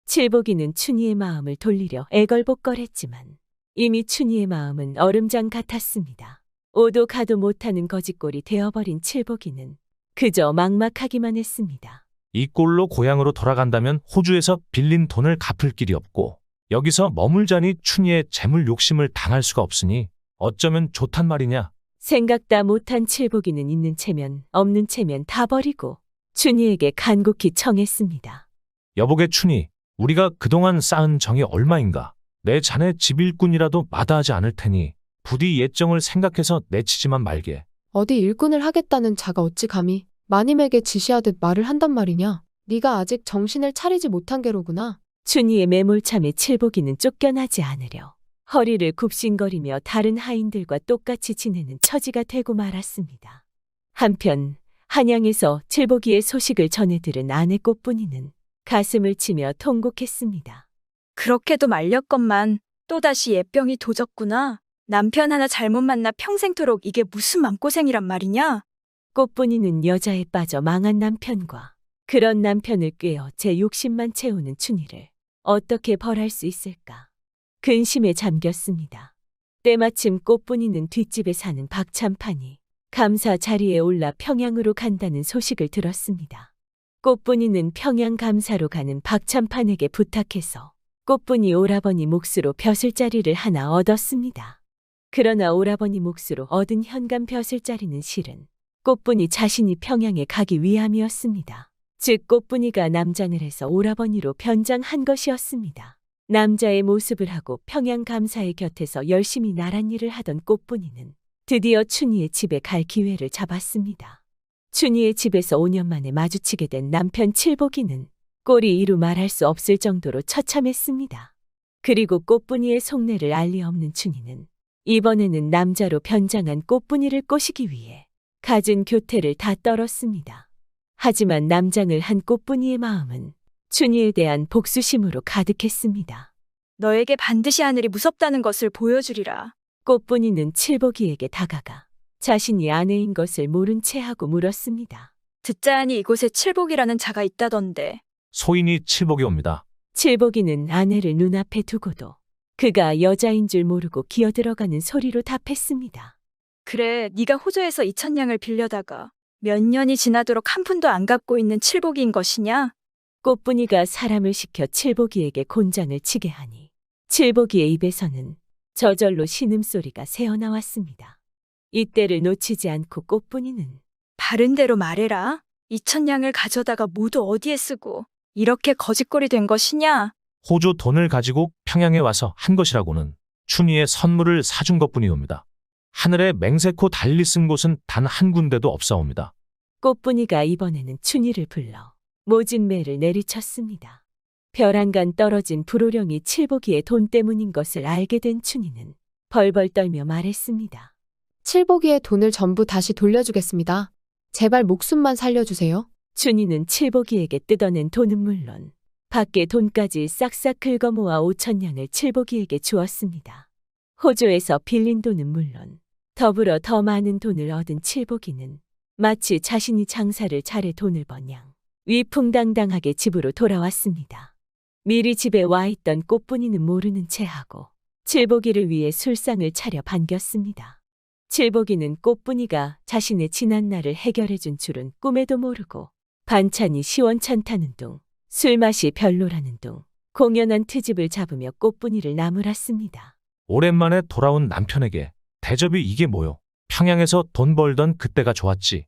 [SPEAKER 2] 칠복이는 춘희의 마음을 돌리려 애걸복걸했지만 이미 춘희의 마음은 얼음장 같았습니다. 오도 가도 못하는 거짓골이 되어버린 칠복이는 그저 막막하기만 했습니다.
[SPEAKER 3] 이 꼴로 고향으로 돌아간다면 호주에서 빌린 돈을 갚을 길이 없고 여기서 머물자니 춘희의 재물 욕심을 당할 수가 없으니 어쩌면 좋단 말이냐.
[SPEAKER 2] 생각 다 못한 칠복이는 있는 체면 없는 체면 다 버리고 춘희에게 간곡히 청했습니다.
[SPEAKER 3] 여보게 춘희, 우리가 그동안 쌓은 정이 얼마인가. 내 자네 집일꾼이라도 마다하지 않을 테니 부디 옛정을 생각해서 내치지만 말게.
[SPEAKER 11] 어디 일꾼을 하겠다는 자가 어찌 감히 마님에게 지시하듯 말을 한단 말이냐. 네가 아직 정신을 차리지 못한 게로구나.
[SPEAKER 2] 춘희의 매몰참에 칠복이는 쫓겨나지 않으려 허리를 굽신거리며 다른 하인들과 똑같이 지내는 처지가 되고 말았습니다. 한편 한양에서 칠복이의 소식을 전해 들은 아내 꽃분이는 가슴을 치며 통곡했습니다.
[SPEAKER 10] 그렇게도 말렸건만 또다시 예병이 도졌구나. 남편 하나 잘못 만나 평생토록 이게 무슨 맘고생이란 말이냐?
[SPEAKER 2] 꽃분이는 여자에 빠져 망한 남편과 그런 남편을 꿰어 제 욕심만 채우는 춘희를 어떻게 벌할 수 있을까? 근심에 잠겼습니다. 때마침 꽃분이는 뒷집에 사는 박참판이 감사 자리에 올라 평양으로 간다는 소식을 들었습니다. 꽃분이는 평양 감사로 가는 박참판에게 부탁해서 꽃분이 오라버니 몫으로 벼슬자리를 하나 얻었습니다. 그러나 오라버니 몫으로 얻은 현감 벼슬자리는 실은 꽃분이 자신이 평양에 가기 위함이었습니다. 즉 꽃분이가 남장을 해서 오라버니로 변장한 것이었습니다. 남자의 모습을 하고 평양 감사의 곁에서 열심히 나란 일을 하던 꽃분이는 드디어 춘희의 집에 갈 기회를 잡았습니다. 춘희의 집에서 5년 만에 마주치게 된 남편 칠복이는 꼴이 이루 말할 수 없을 정도로 처참했습니다. 그리고 꽃분이의 속내를 알리 없는 춘희는 이번에는 남자로 변장한 꽃분이를 꼬시기 위해 갖은 교태를 다 떨었습니다. 하지만 남장을 한 꽃분이의 마음은 춘희에 대한 복수심으로 가득했습니다.
[SPEAKER 10] 너에게 반드시 하늘이 무섭다는 것을 보여주리라.
[SPEAKER 2] 꽃분이는 칠복이에게 다가가 자신이 아내인 것을 모른 채 하고 물었습니다.
[SPEAKER 10] 듣자 하니 이곳에 칠복이라는 자가 있다던데.
[SPEAKER 3] 소인이 칠복이 옵니다.
[SPEAKER 2] 칠복이는 아내를 눈앞에 두고도 그가 여자인 줄 모르고 기어들어가는 소리로 답했습니다.
[SPEAKER 10] 그래, 네가 호주에서 2,000냥을 빌려다가 몇 년이 지나도록 한 푼도 안 갚고 있는 칠복이인 것이냐?
[SPEAKER 2] 꽃분이가 사람을 시켜 칠복이에게 곤장을 치게 하니 칠복이의 입에서는 저절로 신음소리가 새어나왔습니다. 이때를 놓치지 않고 꽃분이는
[SPEAKER 10] 바른 대로 말해라. 2,000냥을 가져다가 모두 어디에 쓰고 이렇게 거짓골이 된 것이냐?
[SPEAKER 3] 호주 돈을 가지고 평양에 와서 한 것이라고는 춘희의 선물을 사준 것뿐이옵니다. 하늘에 맹세코 달리 쓴 곳은 단 한 군데도 없사옵니다.
[SPEAKER 2] 꽃분이가 이번에는 춘희를 불러 모진 매를 내리쳤습니다. 벼랑간 떨어진 불호령이 칠복이의 돈 때문인 것을 알게 된 춘희는 벌벌 떨며 말했습니다.
[SPEAKER 11] 칠복이의 돈을 전부 다시 돌려주겠습니다. 제발 목숨만 살려주세요.
[SPEAKER 2] 춘희는 칠복이에게 뜯어낸 돈은 물론 밖에 돈까지 싹싹 긁어모아 5,000냥을 칠복이에게 주었습니다. 호주에서 빌린 돈은 물론 더불어 더 많은 돈을 얻은 칠복이는 마치 자신이 장사를 잘해 돈을 번 양 위풍당당하게 집으로 돌아왔습니다. 미리 집에 와 있던 꽃분이는 모르는 체하고 칠복이를 위해 술상을 차려 반겼습니다. 칠복이는 꽃분이가 자신의 지난날을 해결해준 줄은 꿈에도 모르고 반찬이 시원찮다는 둥, 술맛이 별로라는 둥, 공연한 트집을 잡으며 꽃분이를 나무랐습니다.
[SPEAKER 3] 오랜만에 돌아온 남편에게 대접이 이게 뭐요? 평양에서 돈 벌던 그때가 좋았지.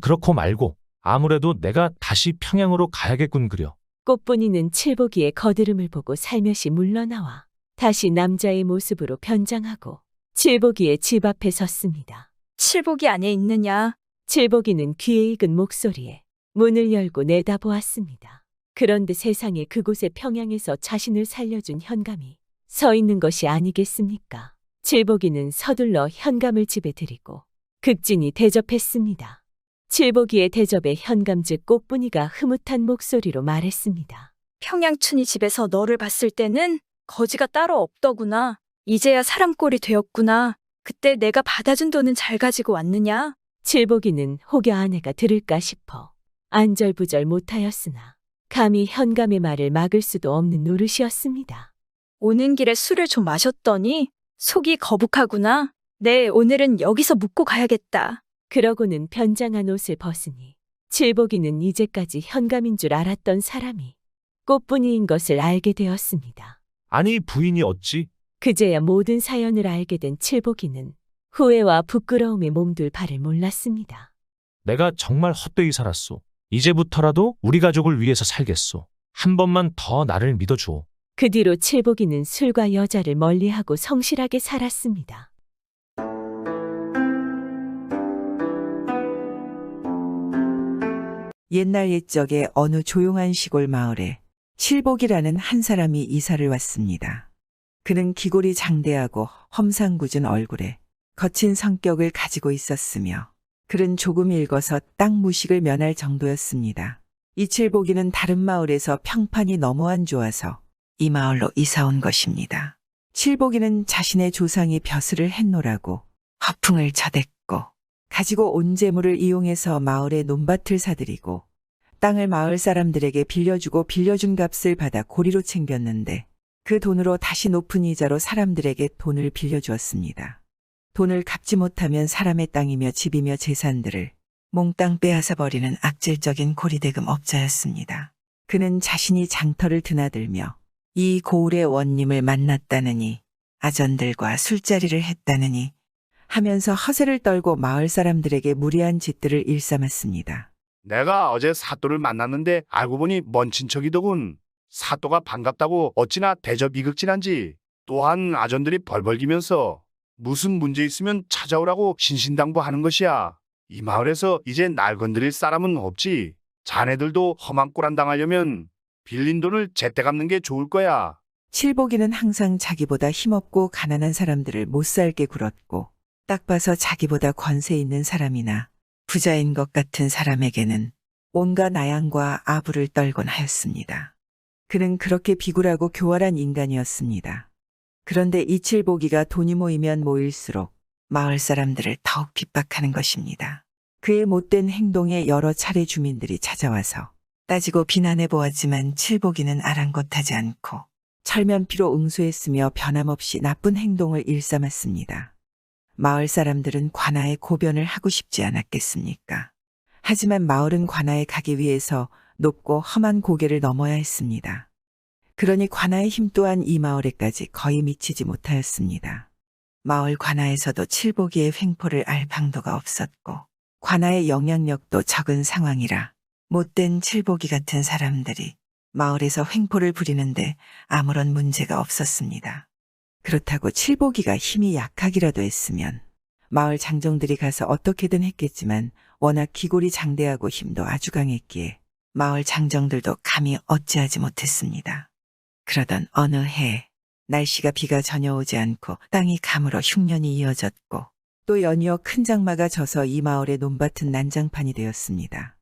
[SPEAKER 3] 그렇고 말고 아무래도 내가 다시 평양으로 가야겠군 그려.
[SPEAKER 2] 꽃분이는 칠복이의 거드름을 보고 살며시 물러나와 다시 남자의 모습으로 변장하고 칠복이의 집 앞에 섰습니다.
[SPEAKER 10] 칠복이 안에 있느냐?
[SPEAKER 2] 칠복이는 귀에 익은 목소리에 문을 열고 내다보았습니다. 그런데 세상에 그곳에 평양에서 자신을 살려준 현감이 서 있는 것이 아니겠습니까? 칠복이는 서둘러 현감을 집에 들이고 극진히 대접했습니다. 칠복이의 대접에 현감 즉 꽃분이가 흐뭇한 목소리로 말했습니다.
[SPEAKER 10] 평양춘이 집에서 너를 봤을 때는 거지가 따로 없더구나. 이제야 사람 꼴이 되었구나. 그때 내가 받아준 돈은 잘 가지고 왔느냐?
[SPEAKER 2] 칠복이는 혹여 아내가 들을까 싶어 안절부절 못하였으나 감히 현감의 말을 막을 수도 없는 노릇이었습니다.
[SPEAKER 10] 오는 길에 술을 좀 마셨더니 속이 거북하구나. 네, 오늘은 여기서 묵고 가야겠다.
[SPEAKER 2] 그러고는 변장한 옷을 벗으니 칠복이는 이제까지 현감인 줄 알았던 사람이 꽃분이인 것을 알게 되었습니다.
[SPEAKER 3] 아니 부인이 어찌?
[SPEAKER 2] 그제야 모든 사연을 알게 된 칠복이는 후회와 부끄러움에 몸둘 바를 몰랐습니다.
[SPEAKER 3] 내가 정말 헛되이 살았소. 이제부터라도 우리 가족을 위해서 살겠소. 한 번만 더 나를 믿어주오.
[SPEAKER 2] 그 뒤로 칠복이는 술과 여자를 멀리하고 성실하게 살았습니다.
[SPEAKER 5] 옛날 옛적에 어느 조용한 시골 마을에 칠복이라는 한 사람이 이사를 왔습니다. 그는 기골이 장대하고 험상궂은 얼굴에 거친 성격을 가지고 있었으며 글은 조금 읽어서 땅 무식을 면할 정도였습니다. 이 칠복이는 다른 마을에서 평판이 너무 안 좋아서 이 마을로 이사 온 것입니다. 칠복이는 자신의 조상이 벼슬을 했노라고 허풍을 저댔고 가지고 온 재물을 이용해서 마을에 논밭을 사들이고 땅을 마을 사람들에게 빌려주고 빌려준 값을 받아 고리로 챙겼는데 그 돈으로 다시 높은 이자로 사람들에게 돈을 빌려주었습니다. 돈을 갚지 못하면 사람의 땅이며 집이며 재산들을 몽땅 빼앗아 버리는 악질적인 고리대금 업자였습니다. 그는 자신이 장터를 드나들며 이 고을의 원님을 만났다느니 아전들과 술자리를 했다느니 하면서 허세를 떨고 마을 사람들에게 무리한 짓들을 일삼았습니다.
[SPEAKER 4] 내가 어제 사또를 만났는데 알고 보니 먼 친척이더군. 사또가 반갑다고 어찌나 대접 이극진한지. 또한 아전들이 벌벌기면서 무슨 문제 있으면 찾아오라고 신신당부하는 것이야. 이 마을에서 이제 날 건드릴 사람은 없지. 자네들도 험한 꼴 안 당하려면 빌린 돈을 제때 갚는 게 좋을 거야.
[SPEAKER 5] 칠복이는 항상 자기보다 힘없고 가난한 사람들을 못살게 굴었고 딱 봐서 자기보다 권세 있는 사람이나 부자인 것 같은 사람에게는 온갖 나양과 아부를 떨곤 하였습니다. 그는 그렇게 비굴하고 교활한 인간이었습니다. 그런데 이 칠복이가 돈이 모이면 모일수록 마을 사람들을 더욱 핍박하는 것입니다. 그의 못된 행동에 여러 차례 주민들이 찾아와서 따지고 비난해 보았지만 칠복이는 아랑곳하지 않고 철면피로 응수했으며 변함없이 나쁜 행동을 일삼았습니다. 마을 사람들은 관아에 고변을 하고 싶지 않았겠습니까? 하지만 마을은 관아에 가기 위해서 높고 험한 고개를 넘어야 했습니다. 그러니 관아의 힘 또한 이 마을에까지 거의 미치지 못하였습니다. 마을 관아에서도 칠복이의 횡포를 알 방도가 없었고 관아의 영향력도 적은 상황이라 못된 칠복이 같은 사람들이 마을에서 횡포를 부리는데 아무런 문제가 없었습니다. 그렇다고 칠복이가 힘이 약하기라도 했으면 마을 장정들이 가서 어떻게든 했겠지만 워낙 기골이 장대하고 힘도 아주 강했기에 마을 장정들도 감히 어찌하지 못했습니다. 그러던 어느 해 날씨가 비가 전혀 오지 않고 땅이 가물어 흉년이 이어졌고 또 연이어 큰 장마가 져서 이 마을의 논밭은 난장판이 되었습니다.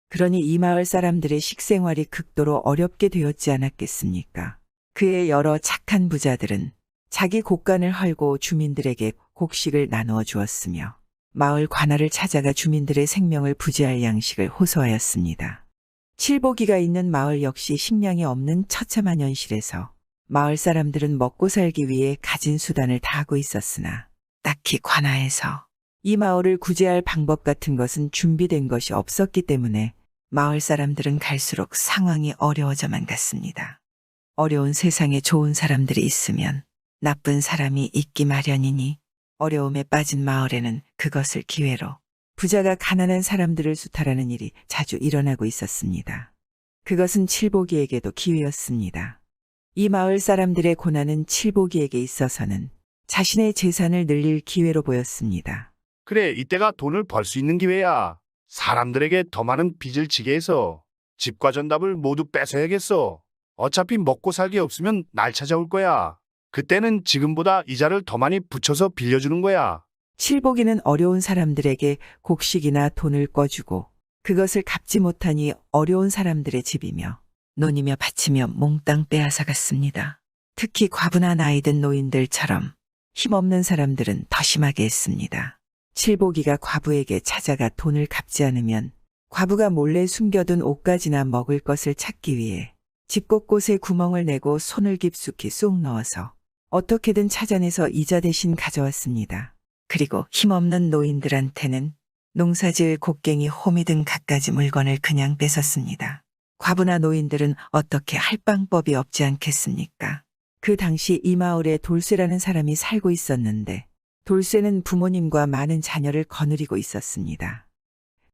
[SPEAKER 5] 그러니 이 마을 사람들의 식생활이 극도로 어렵게 되었지 않았겠습니까? 그의 여러 착한 부자들은 자기 곡간을 헐고 주민들에게 곡식을 나누어 주었으며 마을 관아를 찾아가 주민들의 생명을 부지할 양식을 호소하였습니다. 칠복이가 있는 마을 역시 식량이 없는 처참한 현실에서 마을 사람들은 먹고 살기 위해 가진 수단을 다하고 있었으나 딱히 관아에서 이 마을을 구제할 방법 같은 것은 준비된 것이 없었기 때문에 마을 사람들은 갈수록 상황이 어려워져만 갔습니다. 어려운 세상에 좋은 사람들이 있으면 나쁜 사람이 있기 마련이니 어려움에 빠진 마을에는 그것을 기회로 부자가 가난한 사람들을 수탈하는 일이 자주 일어나고 있었습니다. 그것은 칠복이에게도 기회였습니다. 이 마을 사람들의 고난은 칠복이에게 있어서는 자신의 재산을 늘릴 기회로 보였습니다.
[SPEAKER 4] 그래, 이때가 돈을 벌 수 있는 기회야. 사람들에게 더 많은 빚을 지게 해서 집과 전답을 모두 뺏어야겠어. 어차피 먹고 살기 없으면 날 찾아올 거야. 그때는 지금보다 이자를 더 많이 붙여서 빌려주는 거야.
[SPEAKER 5] 칠복이는 어려운 사람들에게 곡식이나 돈을 꿔주고 그것을 갚지 못하니 어려운 사람들의 집이며 논이며 밭이며 몽땅 빼앗아 갔습니다. 특히 과부나 나이든 노인들처럼 힘없는 사람들은 더 심하게 했습니다. 칠복이가 과부에게 찾아가 돈을 갚지 않으면 과부가 몰래 숨겨둔 옷가지나 먹을 것을 찾기 위해 집 곳곳에 구멍을 내고 손을 깊숙이 쏙 넣어서 어떻게든 찾아내서 이자 대신 가져왔습니다. 그리고 힘없는 노인들한테는 농사지을 곡괭이, 호미 등 갖가지 물건을 그냥 뺏었습니다. 과부나 노인들은 어떻게 할 방법이 없지 않겠습니까? 그 당시 이 마을에 돌쇠라는 사람이 살고 있었는데 돌쇠는 부모님과 많은 자녀를 거느리고 있었습니다.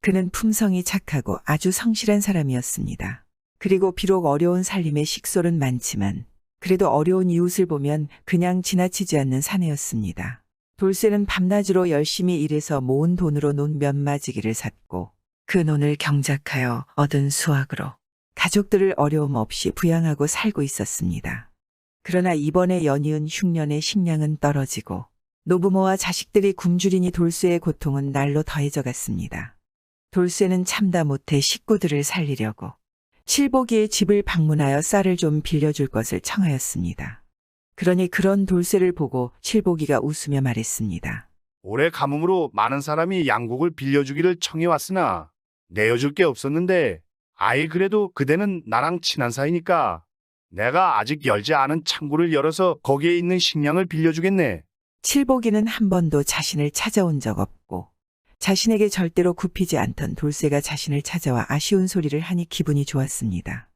[SPEAKER 5] 그는 품성이 착하고 아주 성실한 사람이었습니다. 그리고 비록 어려운 살림에 식솔은 많지만 그래도 어려운 이웃을 보면 그냥 지나치지 않는 사내였습니다. 돌쇠는 밤낮으로 열심히 일해서 모은 돈으로 논 면마지기를 샀고 그 논을 경작하여 얻은 수확으로 가족들을 어려움 없이 부양하고 살고 있었습니다. 그러나 이번에 연이은 흉년에 식량은 떨어지고 노부모와 자식들이 굶주리니 돌쇠의 고통은 날로 더해져 갔습니다. 돌쇠는 참다 못해 식구들을 살리려고 칠복이의 집을 방문하여 쌀을 좀 빌려줄 것을 청하였습니다. 그러니 그런 돌쇠를 보고 칠복이가 웃으며 말했습니다.
[SPEAKER 4] 올해 가뭄으로 많은 사람이 양곡을 빌려주기를 청해왔으나 내어줄 게 없었는데 아이 그래도 그대는 나랑 친한 사이니까 내가 아직 열지 않은 창고를 열어서 거기에 있는 식량을 빌려주겠네.
[SPEAKER 5] 칠복이는 한 번도 자신을 찾아온 적 없고 자신에게 절대로 굽히지 않던 돌쇠가 자신을 찾아와 아쉬운 소리를 하니 기분이 좋았습니다.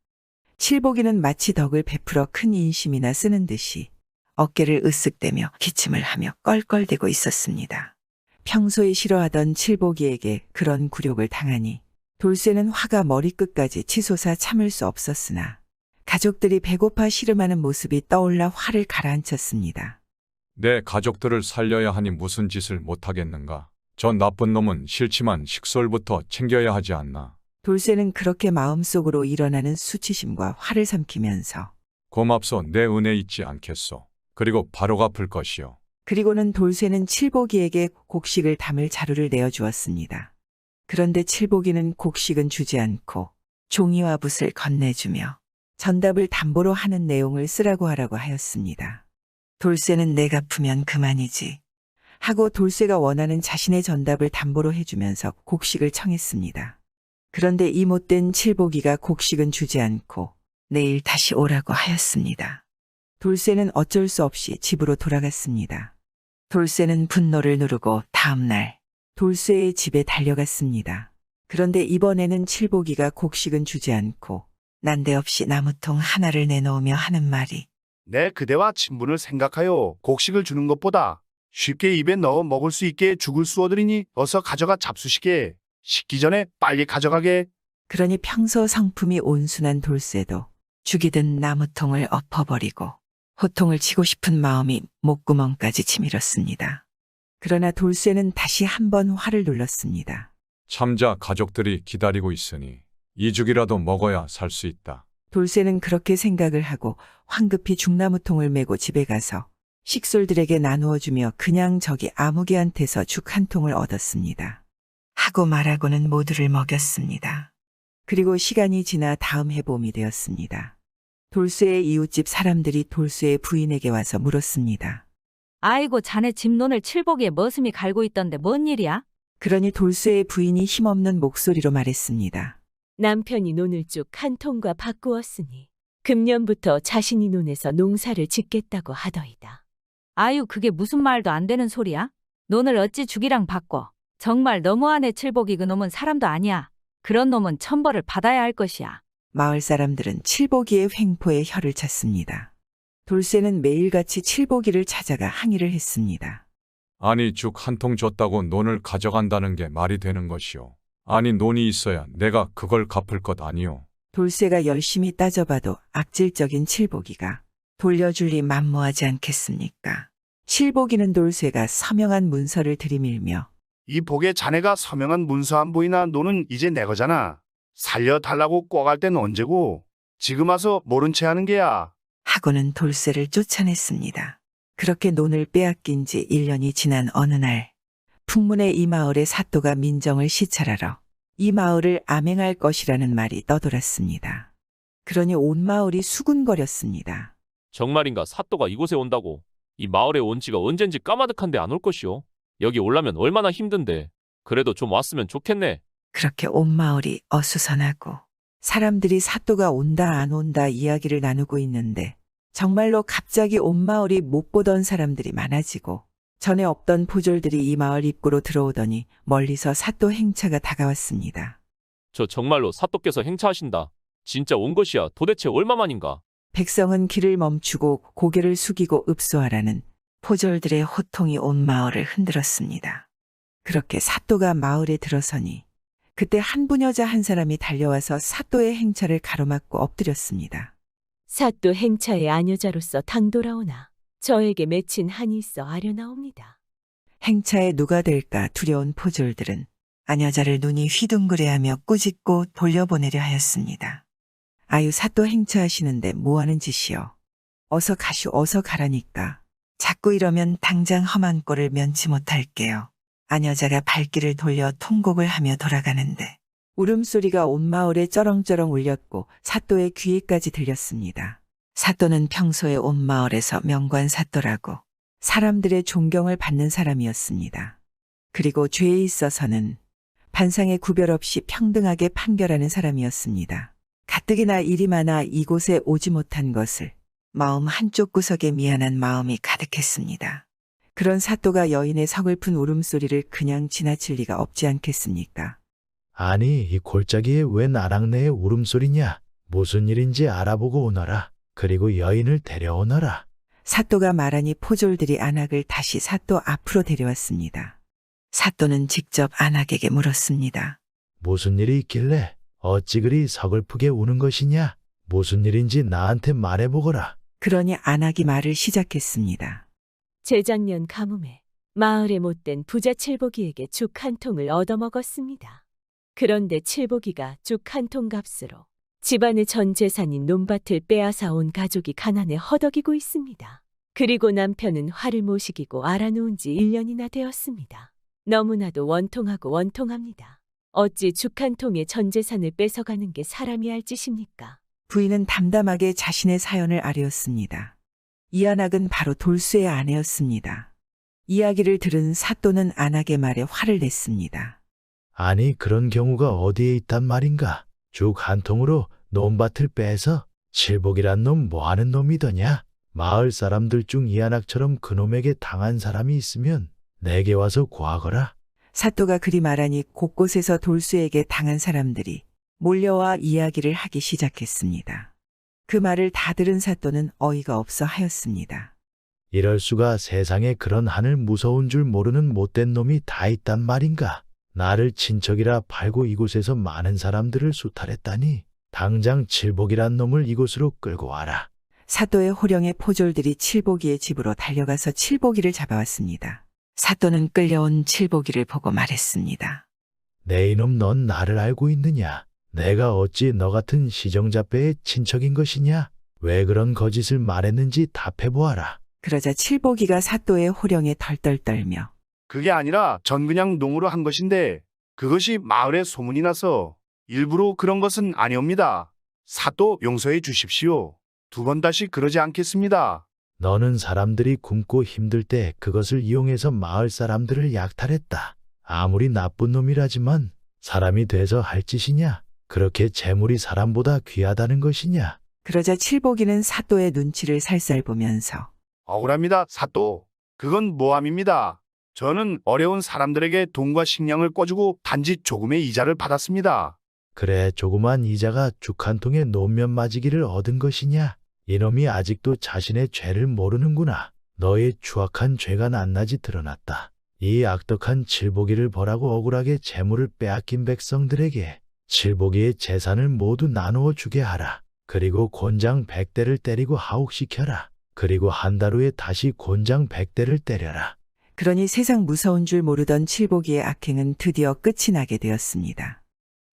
[SPEAKER 5] 칠복이는 마치 덕을 베풀어 큰 인심이나 쓰는 듯이 어깨를 으쓱대며 기침을 하며 껄껄대고 있었습니다. 평소에 싫어하던 칠복이에게 그런 굴욕을 당하니 돌쇠는 화가 머리끝까지 치솟아 참을 수 없었으나 가족들이 배고파 씨름하는 모습이 떠올라 화를 가라앉혔습니다.
[SPEAKER 12] 내 가족들을 살려야 하니 무슨 짓을 못하겠는가. 저 나쁜 놈은 싫지만 식솔부터 챙겨야 하지 않나.
[SPEAKER 5] 돌쇠는 그렇게 마음속으로 일어나는 수치심과 화를 삼키면서
[SPEAKER 12] 고맙소. 내 은혜 잊지 않겠소. 그리고 바로 갚을 것이요.
[SPEAKER 5] 그리고는 돌쇠는 칠복이에게 곡식을 담을 자루를 내어주었습니다. 그런데 칠복이는 곡식은 주지 않고 종이와 붓을 건네주며 전답을 담보로 하는 내용을 쓰라고 하라고 하였습니다. 돌쇠는 내 갚으면 그만이지 하고 돌쇠가 원하는 자신의 전답을 담보로 해주면서 곡식을 청했습니다. 그런데 이 못된 칠복이가 곡식은 주지 않고 내일 다시 오라고 하였습니다. 돌쇠는 어쩔 수 없이 집으로 돌아갔습니다. 돌쇠는 분노를 누르고 다음 날 돌쇠의 집에 달려갔습니다. 그런데 이번에는 칠복이가 곡식은 주지 않고 난데없이 나무통 하나를 내놓으며 하는 말이
[SPEAKER 4] 내 그대와 친분을 생각하여 곡식을 주는 것보다 쉽게 입에 넣어 먹을 수 있게 죽을 쑤어드리니 어서 가져가 잡수시게. 식기 전에 빨리 가져가게.
[SPEAKER 5] 그러니 평소 성품이 온순한 돌쇠도 죽이든 나무통을 엎어버리고 호통을 치고 싶은 마음이 목구멍까지 치밀었습니다. 그러나 돌쇠는 다시 한번 화를 눌렀습니다.
[SPEAKER 12] 참자. 가족들이 기다리고 있으니 이 죽이라도 먹어야 살 수 있다.
[SPEAKER 5] 돌쇠는 그렇게 생각을 하고 황급히 죽나무통을 메고 집에 가서 식솔들에게 나누어 주며 그냥 저기 아무개한테서 죽 한 통을 얻었습니다. 하고 말하고는 모두를 먹였습니다. 그리고 시간이 지나 다음 해봄이 되었습니다. 돌쇠의 이웃집 사람들이 돌쇠의 부인에게 와서 물었습니다.
[SPEAKER 13] 아이고 자네 집 논을 칠복이에 머슴이 갈고 있던데 뭔 일이야?
[SPEAKER 5] 그러니 돌쇠의 부인이 힘없는 목소리로 말했습니다.
[SPEAKER 2] 남편이 논을 쭉 한 통과 바꾸었으니 금년부터 자신이 논에서 농사를 짓겠다고 하더이다.
[SPEAKER 13] 아유 그게 무슨 말도 안 되는 소리야? 논을 어찌 죽이랑 바꿔. 정말 너무하네. 칠복이 그놈은 사람도 아니야. 그런 놈은 천벌을 받아야 할 것이야.
[SPEAKER 5] 마을 사람들은 칠복이의 횡포에 혀를 찼습니다. 돌쇠는 매일같이 칠복이를 찾아가 항의를 했습니다.
[SPEAKER 12] 아니 죽 한 통 줬다고 논을 가져간다는 게 말이 되는 것이오. 아니 논이 있어야 내가 그걸 갚을 것 아니오.
[SPEAKER 5] 돌쇠가 열심히 따져봐도 악질적인 칠복이가 돌려줄 리 만무하지 않겠습니까? 칠복이는 돌쇠가 서명한 문서를 들이밀며
[SPEAKER 4] 이 복에 자네가 서명한 문서 안 보이나? 노는 이제 내 거잖아. 살려달라고 꿔갈 땐 언제고 지금 와서 모른 채 하는 게야.
[SPEAKER 5] 하고는 돌쇠를 쫓아냈습니다. 그렇게 논을 빼앗긴 지 1년이 지난 어느 날 풍문에 이 마을의 사또가 민정을 시찰하러 이 마을을 암행할 것이라는 말이 떠돌았습니다. 그러니 온 마을이 수군거렸습니다.
[SPEAKER 14] 정말인가 사또가 이곳에 온다고? 이 마을에 온 지가 언젠지 까마득한데 안 올 것이오. 여기 올라면 얼마나 힘든데. 그래도 좀 왔으면 좋겠네.
[SPEAKER 5] 그렇게 온 마을이 어수선하고 사람들이 사또가 온다 안 온다 이야기를 나누고 있는데 정말로 갑자기 온 마을이 못 보던 사람들이 많아지고 전에 없던 포졸들이 이 마을 입구로 들어오더니 멀리서 사또 행차가 다가왔습니다.
[SPEAKER 14] 저 정말로 사또께서 행차하신다. 진짜 온 것이야. 도대체 얼마만인가?
[SPEAKER 5] 백성은 길을 멈추고 고개를 숙이고 읍소하라는 포졸들의 호통이 온 마을을 흔들었습니다. 그렇게 사또가 마을에 들어서니 그때 한 부녀자 한 사람이 달려와서 사또의 행차를 가로막고 엎드렸습니다.
[SPEAKER 2] 사또 행차의 아녀자로서 당돌아오나 저에게 맺힌 한이 있어 아려나옵니다.
[SPEAKER 5] 행차에 누가 될까 두려운 포졸들은 아녀자를 눈이 휘둥그레하며 꾸짖고 돌려보내려 하였습니다. 아유, 사또 행차하시는데 뭐하는 짓이요. 어서 가시오, 어서 가라니까. 자꾸 이러면 당장 험한 꼴을 면치 못할게요. 아녀자가 발길을 돌려 통곡을 하며 돌아가는데 울음소리가 온 마을에 쩌렁쩌렁 울렸고 사또의 귀에까지 들렸습니다. 사또는 평소에 온 마을에서 명관사또라고 사람들의 존경을 받는 사람이었습니다. 그리고 죄에 있어서는 반상의 구별 없이 평등하게 판결하는 사람이었습니다. 가뜩이나 일이 많아 이곳에 오지 못한 것을 마음 한쪽 구석에 미안한 마음이 가득했습니다. 그런 사또가 여인의 서글픈 울음소리를 그냥 지나칠 리가 없지 않겠습니까?
[SPEAKER 15] 아니, 이 골짜기에 웬 아랑내의 울음소리냐? 무슨 일인지 알아보고 오너라. 그리고 여인을 데려오너라.
[SPEAKER 5] 사또가 말하니 포졸들이 안악을 다시 사또 앞으로 데려왔습니다. 사또는 직접 안악에게 물었습니다.
[SPEAKER 15] 무슨 일이 있길래 어찌 그리 서글프게 우는 것이냐? 무슨 일인지 나한테 말해보거라.
[SPEAKER 5] 그러니 안악이 말을 시작했습니다.
[SPEAKER 2] 재작년 가뭄에 마을에 못된 부자 칠복이에게 죽 한 통을 얻어먹었습니다. 그런데 칠복이가 죽 한 통 값으로 집안의 전 재산인 논밭을 빼앗아 온 가족이 가난에 허덕이고 있습니다. 그리고 남편은 화를 못 이기고 알아놓은 지 1년이나 되었습니다. 너무나도 원통하고 원통합니다. 어찌 죽 한 통의 전 재산을 뺏어가는 게 사람이 할 짓입니까?
[SPEAKER 5] 부인은 담담하게 자신의 사연을 아뢰었습니다. 이 안악은 바로 돌쇠의 아내였습니다. 이야기를 들은 사또는 안악의 말에 화를 냈습니다.
[SPEAKER 15] 아니, 그런 경우가 어디에 있단 말인가? 죽 한 통으로 논밭을 빼서 칠복이란 놈 뭐하는 놈이더냐? 마을 사람들 중 이안악처럼 그놈에게 당한 사람이 있으면 내게 와서 구하거라.
[SPEAKER 5] 사또가 그리 말하니 곳곳에서 돌쇠에게 당한 사람들이 몰려와 이야기를 하기 시작했습니다. 그 말을 다 들은 사또는 어이가 없어 하였습니다.
[SPEAKER 15] 이럴 수가, 세상에 그런 하늘 무서운 줄 모르는 못된 놈이 다 있단 말인가? 나를 친척이라 팔고 이곳에서 많은 사람들을 수탈했다니 당장 칠복이란 놈을 이곳으로 끌고 와라.
[SPEAKER 5] 사또의 호령의 포졸들이 칠복이의 집으로 달려가서 칠복이를 잡아왔습니다. 사또는 끌려온 칠복이를 보고 말했습니다.
[SPEAKER 15] 내 이놈, 넌 나를 알고 있느냐? 내가 어찌 너 같은 시정자배의 친척인 것이냐? 왜 그런 거짓을 말했는지 답해보아라.
[SPEAKER 5] 그러자 칠복이가 사또의 호령에 덜덜 떨며
[SPEAKER 4] 그게 아니라 전 그냥 농으로 한 것인데 그것이 마을에 소문이 나서 일부러 그런 것은 아니옵니다. 사또 용서해 주십시오. 두 번 다시 그러지 않겠습니다.
[SPEAKER 15] 너는 사람들이 굶고 힘들 때 그것을 이용해서 마을 사람들을 약탈했다. 아무리 나쁜 놈이라지만 사람이 돼서 할 짓이냐? 그렇게 재물이 사람보다 귀하다는 것이냐?
[SPEAKER 5] 그러자 칠복이는 사또의 눈치를 살살 보면서
[SPEAKER 4] 억울합니다, 사또. 그건 모함입니다. 저는 어려운 사람들에게 돈과 식량을 꿔주고 단지 조금의 이자를 받았습니다.
[SPEAKER 15] 그래, 조그만 이자가 죽 한 통의 논면 맞이기를 얻은 것이냐? 이놈이 아직도 자신의 죄를 모르는구나. 너의 추악한 죄가 낱낱이 드러났다. 이 악덕한 칠복이를 벌하고 억울하게 재물을 빼앗긴 백성들에게 칠복이의 재산을 모두 나누어 주게 하라. 그리고 곤장 100대를 때리고 하옥시켜라. 그리고 한 달 후에 다시 곤장 100대를 때려라.
[SPEAKER 5] 그러니 세상 무서운 줄 모르던 칠복이의 악행은 드디어 끝이 나게 되었습니다.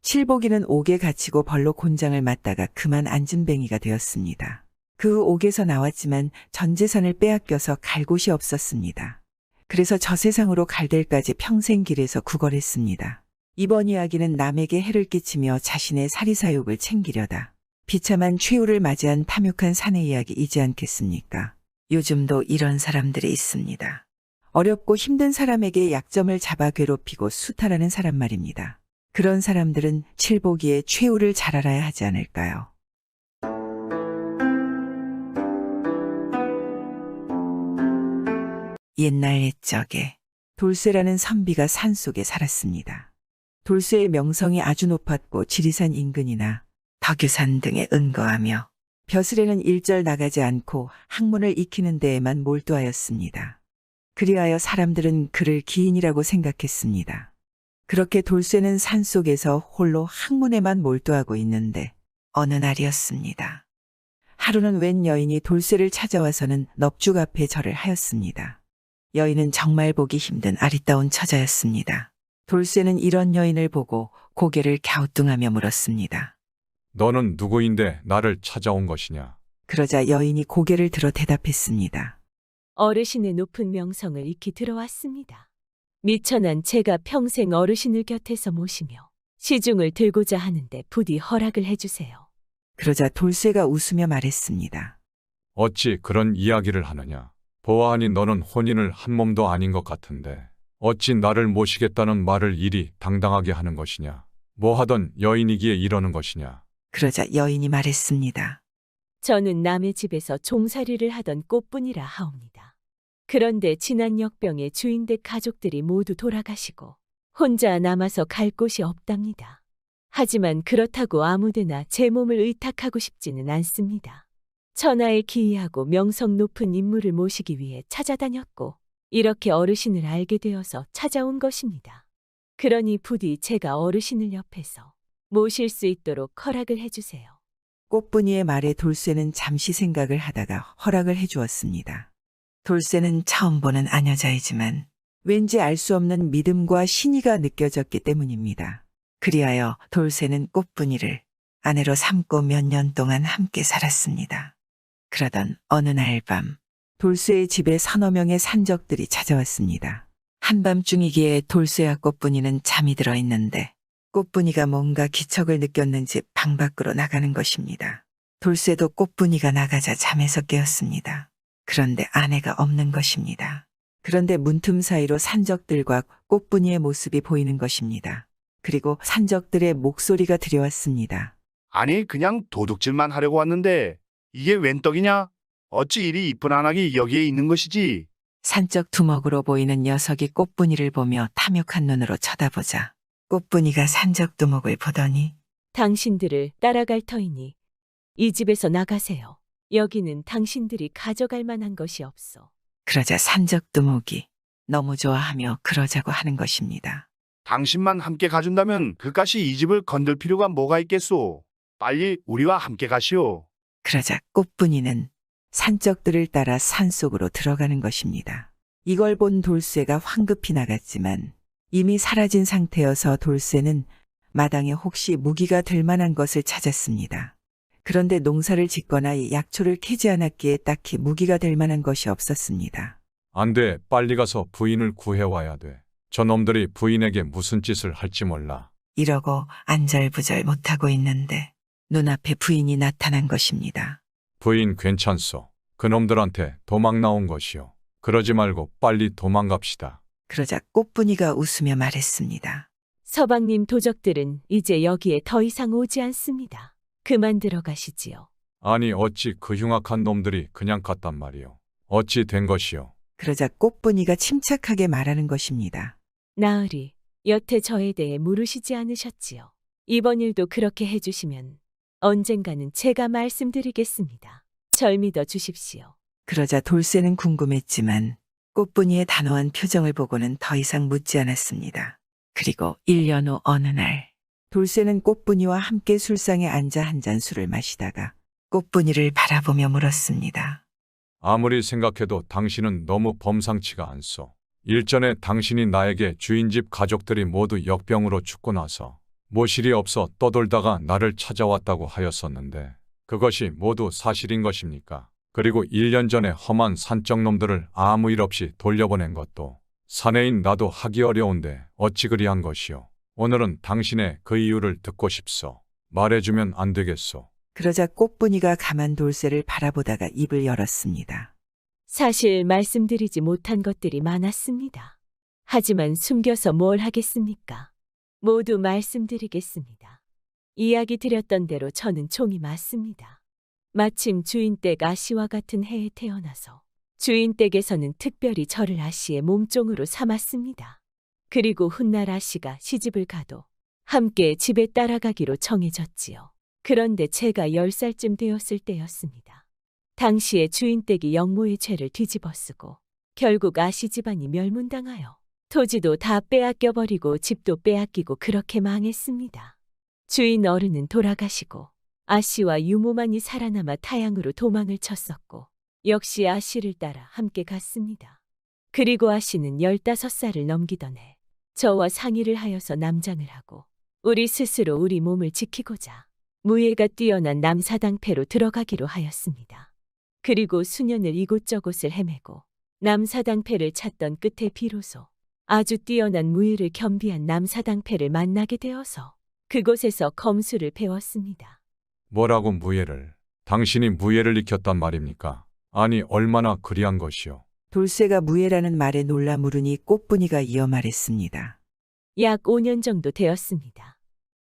[SPEAKER 5] 칠복이는 옥에 갇히고 벌로 곤장을 맞다가 그만 안진뱅이가 되었습니다. 그 옥에서 나왔지만 전 재산을 빼앗겨서 갈 곳이 없었습니다. 그래서 저 세상으로 갈 데까지 평생 길에서 구걸했습니다. 이번 이야기는 남에게 해를 끼치며 자신의 사리사욕을 챙기려다 비참한 최후를 맞이한 탐욕한 사내 이야기이지 않겠습니까? 요즘도 이런 사람들이 있습니다. 어렵고 힘든 사람에게 약점을 잡아 괴롭히고 수탈하는 사람 말입니다. 그런 사람들은 칠보기에 최후를 잘 알아야 하지 않을까요? 옛날 옛적에 돌쇠라는 선비가 산속에 살았습니다. 돌쇠의 명성이 아주 높았고 지리산 인근이나 덕유산 등에 은거하며 벼슬에는 일절 나가지 않고 학문을 익히는 데에만 몰두하였습니다. 그리하여 사람들은 그를 기인이라고 생각했습니다. 그렇게 돌쇠는 산속에서 홀로 학문에만 몰두하고 있는데 어느 날이었습니다. 하루는 웬 여인이 돌쇠를 찾아와서는 넙죽 앞에 절을 하였습니다. 여인은 정말 보기 힘든 아리따운 처자였습니다. 돌쇠는 이런 여인을 보고 고개를 갸우뚱하며 물었습니다.
[SPEAKER 12] 너는 누구인데 나를 찾아온 것이냐?
[SPEAKER 5] 그러자 여인이 고개를 들어 대답했습니다.
[SPEAKER 2] 어르신의 높은 명성을 익히 들어왔습니다. 미천한 제가 평생 어르신을 곁에서 모시며 시중을 들고자 하는데 부디 허락을 해주세요.
[SPEAKER 5] 그러자 돌쇠가 웃으며 말했습니다.
[SPEAKER 12] 어찌 그런 이야기를 하느냐? 보아하니 너는 혼인을 한 몸도 아닌 것 같은데 어찌 나를 모시겠다는 말을 이리 당당하게 하는 것이냐? 뭐 하던 여인이기에 이러는 것이냐?
[SPEAKER 5] 그러자 여인이 말했습니다.
[SPEAKER 2] 저는 남의 집에서 종살이를 하던 꽃분이라 하옵니다. 그런데 지난 역병에 주인댁 가족들이 모두 돌아가시고 혼자 남아서 갈 곳이 없답니다. 하지만 그렇다고 아무데나 제 몸을 의탁하고 싶지는 않습니다. 천하에 기이하고 명성 높은 인물을 모시기 위해 찾아다녔고 이렇게 어르신을 알게 되어서 찾아온 것입니다. 그러니 부디 제가 어르신을 옆에서 모실 수 있도록 허락을 해주세요.
[SPEAKER 5] 꽃분이의 말에 돌쇠는 잠시 생각을 하다가 허락을 해주었습니다. 돌쇠는 처음 보는 아녀자이지만 왠지 알 수 없는 믿음과 신의가 느껴졌기 때문입니다. 그리하여 돌쇠는 꽃분이를 아내로 삼고 몇 년 동안 함께 살았습니다. 그러던 어느 날 밤 돌쇠의 집에 서너 명의 산적들이 찾아왔습니다. 한밤중이기에 돌쇠와 꽃분이는 잠이 들어 있는데 꽃분이가 뭔가 기척을 느꼈는지 방 밖으로 나가는 것입니다. 돌쇠도 꽃분이가 나가자 잠에서 깨었습니다. 그런데 아내가 없는 것입니다. 그런데 문틈 사이로 산적들과 꽃분이의 모습이 보이는 것입니다. 그리고 산적들의 목소리가 들려왔습니다.
[SPEAKER 4] 아니 그냥 도둑질만 하려고 왔는데 이게 웬 떡이냐? 어찌 이리 이쁜 안악이 여기에 있는 것이지?
[SPEAKER 5] 산적 두먹으로 보이는 녀석이 꽃분이를 보며 탐욕한 눈으로 쳐다보자 꽃분이가 산적 두목을 보더니
[SPEAKER 2] 당신들을 따라갈 터이니 이 집에서 나가세요. 여기는 당신들이 가져갈 만한 것이 없어.
[SPEAKER 5] 그러자 산적 두목이 너무 좋아하며 그러자고 하는 것입니다.
[SPEAKER 4] 당신만 함께 가준다면 그까시 이 집을 건들 필요가 뭐가 있겠소? 빨리 우리와 함께 가시오.
[SPEAKER 5] 그러자 꽃분이는 산적들을 따라 산속으로 들어가는 것입니다. 이걸 본 돌쇠가 황급히 나갔지만 이미 사라진 상태여서 돌쇠는 마당에 혹시 무기가 될 만한 것을 찾았습니다. 그런데 농사를 짓거나 약초를 캐지 않았기에 딱히 무기가 될 만한 것이 없었습니다.
[SPEAKER 12] 안 돼. 빨리 가서 부인을 구해와야 돼. 저놈들이 부인에게 무슨 짓을 할지 몰라.
[SPEAKER 5] 이러고 안절부절 못하고 있는데 눈앞에 부인이 나타난 것입니다.
[SPEAKER 12] 부인 괜찮소. 그놈들한테 도망 나온 것이오. 그러지 말고 빨리 도망갑시다.
[SPEAKER 5] 그러자 꽃분이가 웃으며 말했습니다.
[SPEAKER 2] 서방님 도적들은 이제 여기에 더 이상 오지 않습니다. 그만 들어가시지요.
[SPEAKER 12] 아니 어찌 그 흉악한 놈들이 그냥 갔단 말이오. 어찌 된 것이오.
[SPEAKER 5] 그러자 꽃분이가 침착하게 말하는 것입니다.
[SPEAKER 2] 나으리, 여태 저에 대해 물으시지 않으셨지요. 이번 일도 그렇게 해주시면 언젠가는 제가 말씀드리겠습니다. 절 믿어 주십시오.
[SPEAKER 5] 그러자 돌쇠는 궁금했지만 꽃분이의 단호한 표정을 보고는 더 이상 묻지 않았습니다. 그리고 1년 후 어느 날 돌쇠는 꽃분이와 함께 술상에 앉아 한 잔 술을 마시다가 꽃분이를 바라보며 물었습니다.
[SPEAKER 12] 아무리 생각해도 당신은 너무 범상치가 않소. 일전에 당신이 나에게 주인집 가족들이 모두 역병으로 죽고 나서 모실이 없어 떠돌다가 나를 찾아왔다고 하였었는데 그것이 모두 사실인 것입니까? 그리고 1년 전에 험한 산적놈들을 아무 일 없이 돌려보낸 것도 사내인 나도 하기 어려운데 어찌 그리한 것이오. 오늘은 당신의 그 이유를 듣고 싶소. 말해주면 안 되겠소.
[SPEAKER 5] 그러자 꽃분이가 가만 돌쇠를 바라보다가 입을 열었습니다.
[SPEAKER 2] 사실 말씀드리지 못한 것들이 많았습니다. 하지만 숨겨서 뭘 하겠습니까? 모두 말씀드리겠습니다. 이야기 드렸던 대로 저는 총이 맞습니다. 마침 주인댁 아씨와 같은 해에 태어나서 주인댁에서는 특별히 저를 아씨의 몸종으로 삼았습니다. 그리고 훗날 아씨가 시집을 가도 함께 집에 따라가기로 정해졌지요. 그런데 제가 10살쯤 되었을 때였습니다. 당시에 주인댁이 영모의 죄를 뒤집어쓰고 결국 아씨 집안이 멸문당하여 토지도 다 빼앗겨버리고 집도 빼앗기고 그렇게 망했습니다. 주인 어른은 돌아가시고 아씨와 유모만이 살아남아 타향으로 도망을 쳤었고 역시 아씨를 따라 함께 갔습니다. 그리고 아씨는 15살을 넘기던 해 저와 상의를 하여서 남장을 하고 우리 스스로 우리 몸을 지키고자 무예가 뛰어난 남사당패로 들어가기로 하였습니다. 그리고 수년을 이곳저곳을 헤매고 남사당패를 찾던 끝에 비로소 아주 뛰어난 무예를 겸비한 남사당패를 만나게 되어서 그곳에서 검수를 배웠습니다.
[SPEAKER 12] 뭐라고 무예를? 당신이 무예를 익혔단 말입니까? 아니 얼마나 그리한 것이요.
[SPEAKER 5] 돌쇠가 무예라는 말에 놀라 물으니 꽃분이가 이어 말했습니다.
[SPEAKER 2] 약 5년 정도 되었습니다.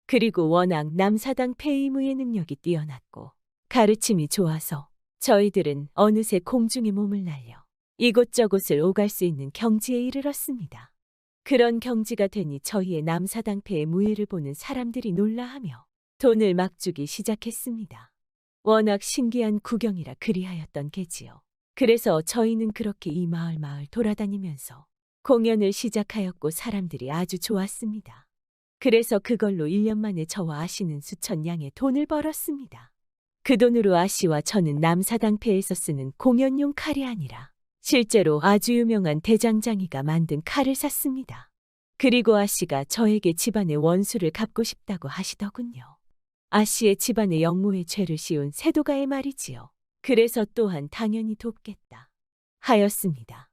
[SPEAKER 2] 그리고 워낙 남사당 폐의무의 능력이 뛰어났고 가르침이 좋아서 저희들은 어느새 공중에 몸을 날려 이곳저곳을 오갈 수 있는 경지에 이르렀습니다. 그런 경지가 되니 저희의 남사당패의 무예를 보는 사람들이 놀라하며 돈을 막 주기 시작했습니다. 워낙 신기한 구경이라 그리하였던 게지요. 그래서 저희는 그렇게 이 마을 돌아다니면서 공연을 시작하였고 사람들이 아주 좋았습니다. 그래서 그걸로 1년 만에 저와 아씨는 수천 양의 돈을 벌었습니다. 그 돈으로 아씨와 저는 남사당패에서 쓰는 공연용 칼이 아니라 실제로 아주 유명한 대장장이가 만든 칼을 샀습니다. 그리고 아씨가 저에게 집안의 원수를 갚고 싶다고 하시더군요. 아씨의 집안에 영모의 죄를 씌운 세도가의 말이지요. 그래서 또한 당연히 돕겠다 하였습니다.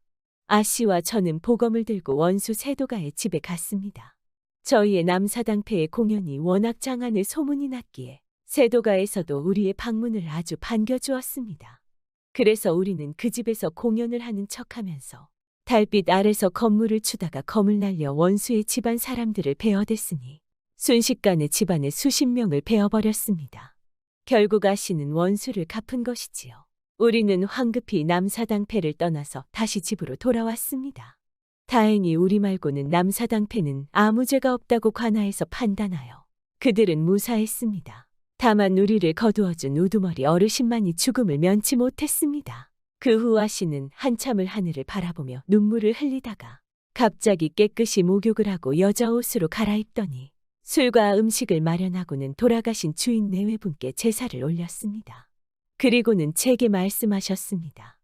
[SPEAKER 2] 아씨와 저는 보검을 들고 원수 세도가의 집에 갔습니다. 저희의 남사당패의 공연이 워낙 장안의 소문이 났기에 세도가에서도 우리의 방문을 아주 반겨주었습니다. 그래서 우리는 그 집에서 공연을 하는 척하면서 달빛 아래서 건물을 추다가 검을 날려 원수의 집안 사람들을 베어댔으니 순식간에 집안에 수십 명을 베어버렸습니다. 결국 아씨는 원수를 갚은 것이지요. 우리는 황급히 남사당패를 떠나서 다시 집으로 돌아왔습니다. 다행히 우리 말고는 남사당패는 아무 죄가 없다고 관하에서 판단하여 그들은 무사했습니다. 다만 우리를 거두어준 우두머리 어르신만이 죽음을 면치 못했습니다. 그 후 아씨는 한참을 하늘을 바라보며 눈물을 흘리다가 갑자기 깨끗이 목욕을 하고 여자 옷으로 갈아입더니 술과 음식을 마련하고는 돌아가신 주인 내외분께 제사를 올렸습니다. 그리고는 제게 말씀하셨습니다.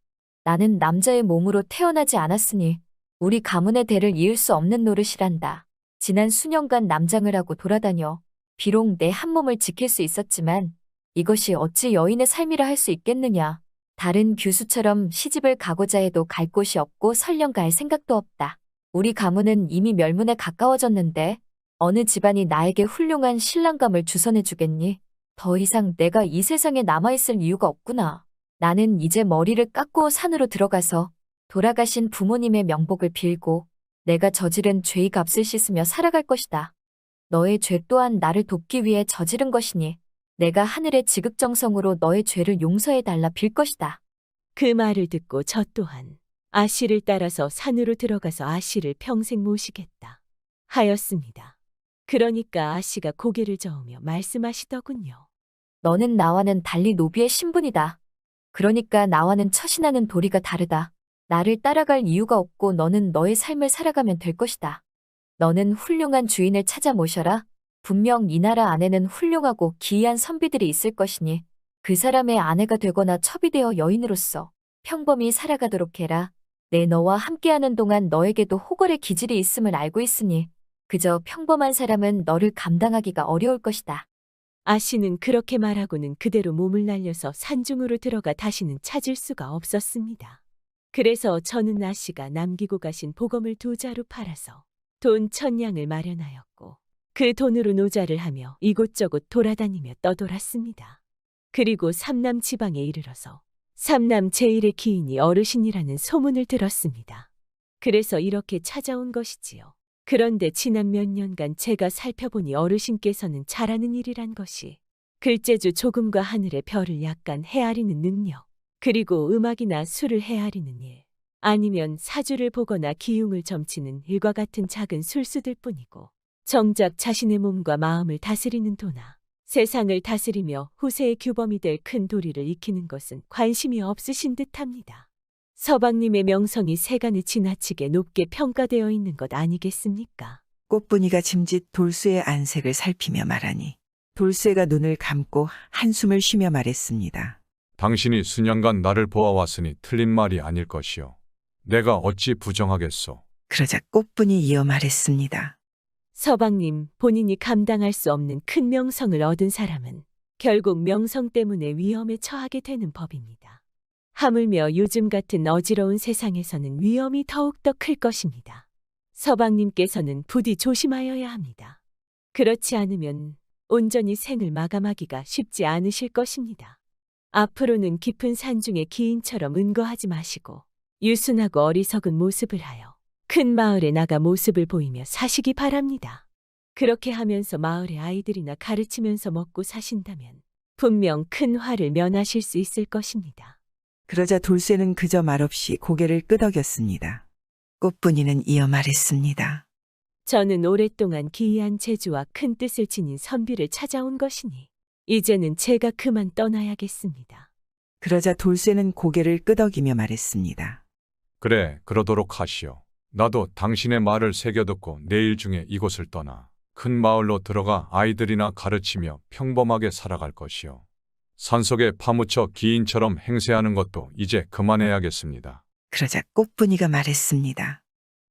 [SPEAKER 16] 나는 남자의 몸으로 태어나지 않았으니 우리 가문의 대를 이을 수 없는 노릇이란다. 지난 수년간 남장을 하고 돌아다녀 비록 내 한 몸을 지킬 수 있었지만 이것이 어찌 여인의 삶이라 할 수 있겠느냐. 다른 교수처럼 시집을 가고자 해도 갈 곳이 없고 설령 갈 생각도 없다. 우리 가문은 이미 멸문에 가까워졌는데 어느 집안이 나에게 훌륭한 신랑감을 주선해주겠니? 더 이상 내가 이 세상에 남아있을 이유가 없구나. 나는 이제 머리를 깎고 산으로 들어가서 돌아가신 부모님의 명복을 빌고 내가 저지른 죄의 값을 씻으며 살아갈 것이다. 너의 죄 또한 나를 돕기 위해 저지른 것이니 내가 하늘의 지극정성으로 너의 죄를 용서해달라 빌 것이다.
[SPEAKER 2] 그 말을 듣고 저 또한 아씨를 따라서 산으로 들어가서 아씨를 평생 모시겠다 하였습니다. 그러니까 아씨가 고개를 저으며 말씀하시더군요.
[SPEAKER 16] 너는 나와는 달리 노비의 신분이다. 그러니까 나와는 처신하는 도리가 다르다. 나를 따라갈 이유가 없고 너는 너의 삶을 살아가면 될 것이다. 너는 훌륭한 주인을 찾아 모셔라. 분명 이 나라 안에는 훌륭하고 기이한 선비들이 있을 것이니 그 사람의 아내가 되거나 첩이 되어 여인으로서 평범히 살아가도록 해라. 내 너와 함께하는 동안 너에게도 호걸의 기질이 있음을 알고 있으니 그저 평범한 사람은 너를 감당하기가 어려울 것이다.
[SPEAKER 2] 아씨는 그렇게 말하고는 그대로 몸을 날려서 산중으로 들어가 다시는 찾을 수가 없었습니다. 그래서 저는 아씨가 남기고 가신 보검을 2자루 팔아서 돈 1000냥을 마련하였고 그 돈으로 노자를 하며 이곳저곳 돌아다니며 떠돌았습니다. 그리고 삼남 지방에 이르러서 삼남 제1의 기인이 어르신이라는 소문을 들었습니다. 그래서 이렇게 찾아온 것이지요. 그런데 지난 몇 년간 제가 살펴보니 어르신께서는 잘하는 일이란 것이 글재주 조금과 하늘의 별을 약간 헤아리는 능력, 그리고 음악이나 술을 헤아리는 일, 아니면 사주를 보거나 기흉을 점치는 일과 같은 작은 술수들 뿐이고, 정작 자신의 몸과 마음을 다스리는 도나 세상을 다스리며 후세의 규범이 될 큰 도리를 익히는 것은 관심이 없으신 듯합니다. 서방님의 명성이 세간에 지나치게 높게 평가되어 있는 것 아니겠습니까?
[SPEAKER 5] 꽃분이가 짐짓 돌쇠의 안색을 살피며 말하니 돌쇠가 눈을 감고 한숨을 쉬며 말했습니다.
[SPEAKER 12] 당신이 수년간 나를 보아왔으니 틀린 말이 아닐 것이요. 내가 어찌 부정하겠소.
[SPEAKER 5] 그러자 꽃분이 이어 말했습니다.
[SPEAKER 2] 서방님, 본인이 감당할 수 없는 큰 명성을 얻은 사람은 결국 명성 때문에 위험에 처하게 되는 법입니다. 하물며 요즘 같은 어지러운 세상에서는 위험이 더욱더 클 것입니다. 서방님께서는 부디 조심하여야 합니다. 그렇지 않으면 온전히 생을 마감하기가 쉽지 않으실 것입니다. 앞으로는 깊은 산중의 기인처럼 은거하지 마시고 유순하고 어리석은 모습을 하여 큰 마을에 나가 모습을 보이며 사시기 바랍니다. 그렇게 하면서 마을의 아이들이나 가르치면서 먹고 사신다면 분명 큰 화를 면하실 수 있을 것입니다.
[SPEAKER 5] 그러자 돌쇠는 그저 말없이 고개를 끄덕였습니다. 꽃분이는 이어 말했습니다.
[SPEAKER 2] 저는 오랫동안 기이한 재주와 큰 뜻을 지닌 선비를 찾아온 것이니 이제는 제가 그만 떠나야겠습니다.
[SPEAKER 5] 그러자 돌쇠는 고개를 끄덕이며 말했습니다.
[SPEAKER 12] 그래, 그러도록 하시오. 나도 당신의 말을 새겨듣고 내일 중에 이곳을 떠나 큰 마을로 들어가 아이들이나 가르치며 평범하게 살아갈 것이오. 산속에 파묻혀 기인처럼 행세하는 것도 이제 그만해야겠습니다.
[SPEAKER 5] 그러자 꽃분이가 말했습니다.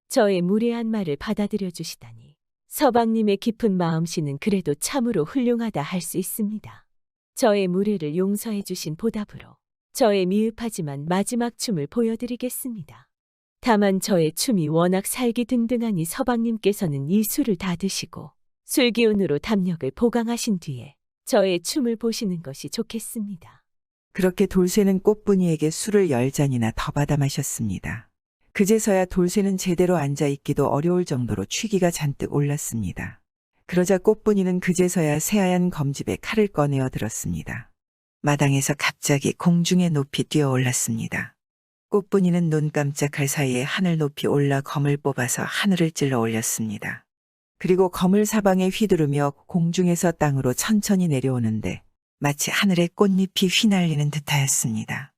[SPEAKER 2] 저의 무례한 말을 받아들여 주시다니 서방님의 깊은 마음씨는 그래도 참으로 훌륭하다 할 수 있습니다. 저의 무례를 용서해 주신 보답으로 저의 미흡하지만 마지막 춤을 보여드리겠습니다. 다만 저의 춤이 워낙 살기등등하니 서방님께서는 이 술을 다 드시고 술기운으로 담력을 보강하신 뒤에 저의 춤을 보시는 것이 좋겠습니다.
[SPEAKER 5] 그렇게 돌쇠는 꽃분이에게 술을 10잔이나 더 받아 마셨습니다. 그제서야 돌쇠는 제대로 앉아있기도 어려울 정도로 취기가 잔뜩 올랐습니다. 그러자 꽃분이는 그제서야 새하얀 검집에 칼을 꺼내어 들었습니다. 마당에서 갑자기 공중에 높이 뛰어 올랐습니다. 꽃분이는 눈 깜짝할 사이에 하늘 높이 올라 검을 뽑아서 하늘을 찔러 올렸습니다. 그리고 검을 사방에 휘두르며 공중에서 땅으로 천천히 내려오는데 마치 하늘의 꽃잎이 휘날리는 듯하였습니다.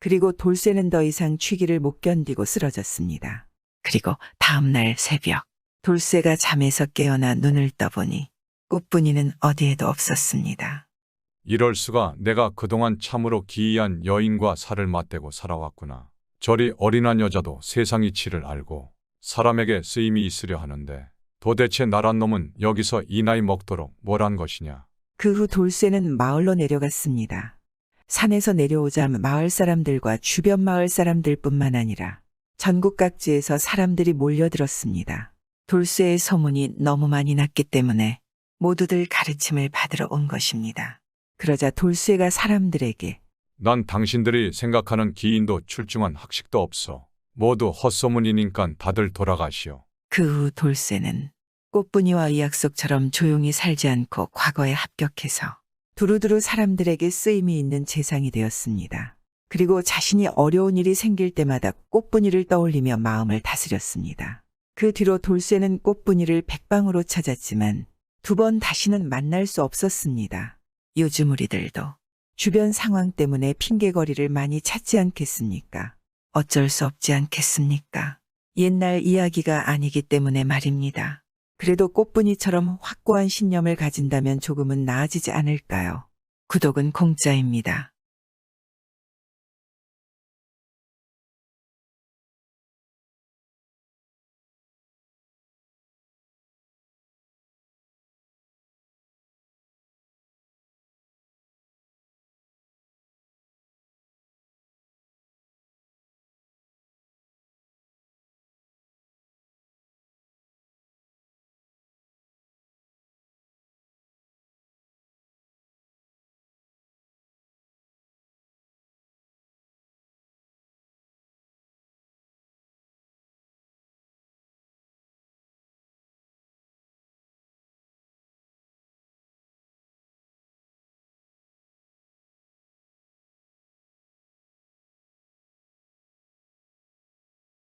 [SPEAKER 5] 그리고 돌쇠는 더 이상 취기를 못 견디고 쓰러졌습니다. 그리고 다음 날 새벽 돌쇠가 잠에서 깨어나 눈을 떠보니 꽃분이는 어디에도 없었습니다.
[SPEAKER 12] 이럴 수가. 내가 그동안 참으로 기이한 여인과 살을 맞대고 살아왔구나. 저리 어린한 여자도 세상 이치를 알고 사람에게 쓰임이 있으려 하는데 도대체 나란 놈은 여기서 이 나이 먹도록 뭘 한 것이냐.
[SPEAKER 5] 그 후 돌쇠는 마을로 내려갔습니다. 산에서 내려오자 마을 사람들과 주변 마을 사람들뿐만 아니라 전국 각지에서 사람들이 몰려들었습니다. 돌쇠의 소문이 너무 많이 났기 때문에 모두들 가르침을 받으러 온 것입니다. 그러자 돌쇠가 사람들에게
[SPEAKER 12] 난 당신들이 생각하는 기인도 출중한 학식도 없어. 모두 헛소문이니까 다들 돌아가시오.
[SPEAKER 5] 그 후 돌쇠는 꽃분이와 의약속처럼 조용히 살지 않고 과거에 합격해서 두루두루 사람들에게 쓰임이 있는 재상이 되었습니다. 그리고 자신이 어려운 일이 생길 때마다 꽃분이를 떠올리며 마음을 다스렸습니다. 그 뒤로 돌쇠는 꽃분이를 백방으로 찾았지만 2번 다시는 만날 수 없었습니다. 요즘 우리들도 주변 상황 때문에 핑계거리를 많이 찾지 않겠습니까? 어쩔 수 없지 않겠습니까? 옛날 이야기가 아니기 때문에 말입니다. 그래도 꽃분이처럼 확고한 신념을 가진다면 조금은 나아지지 않을까요? 구독은 공짜입니다.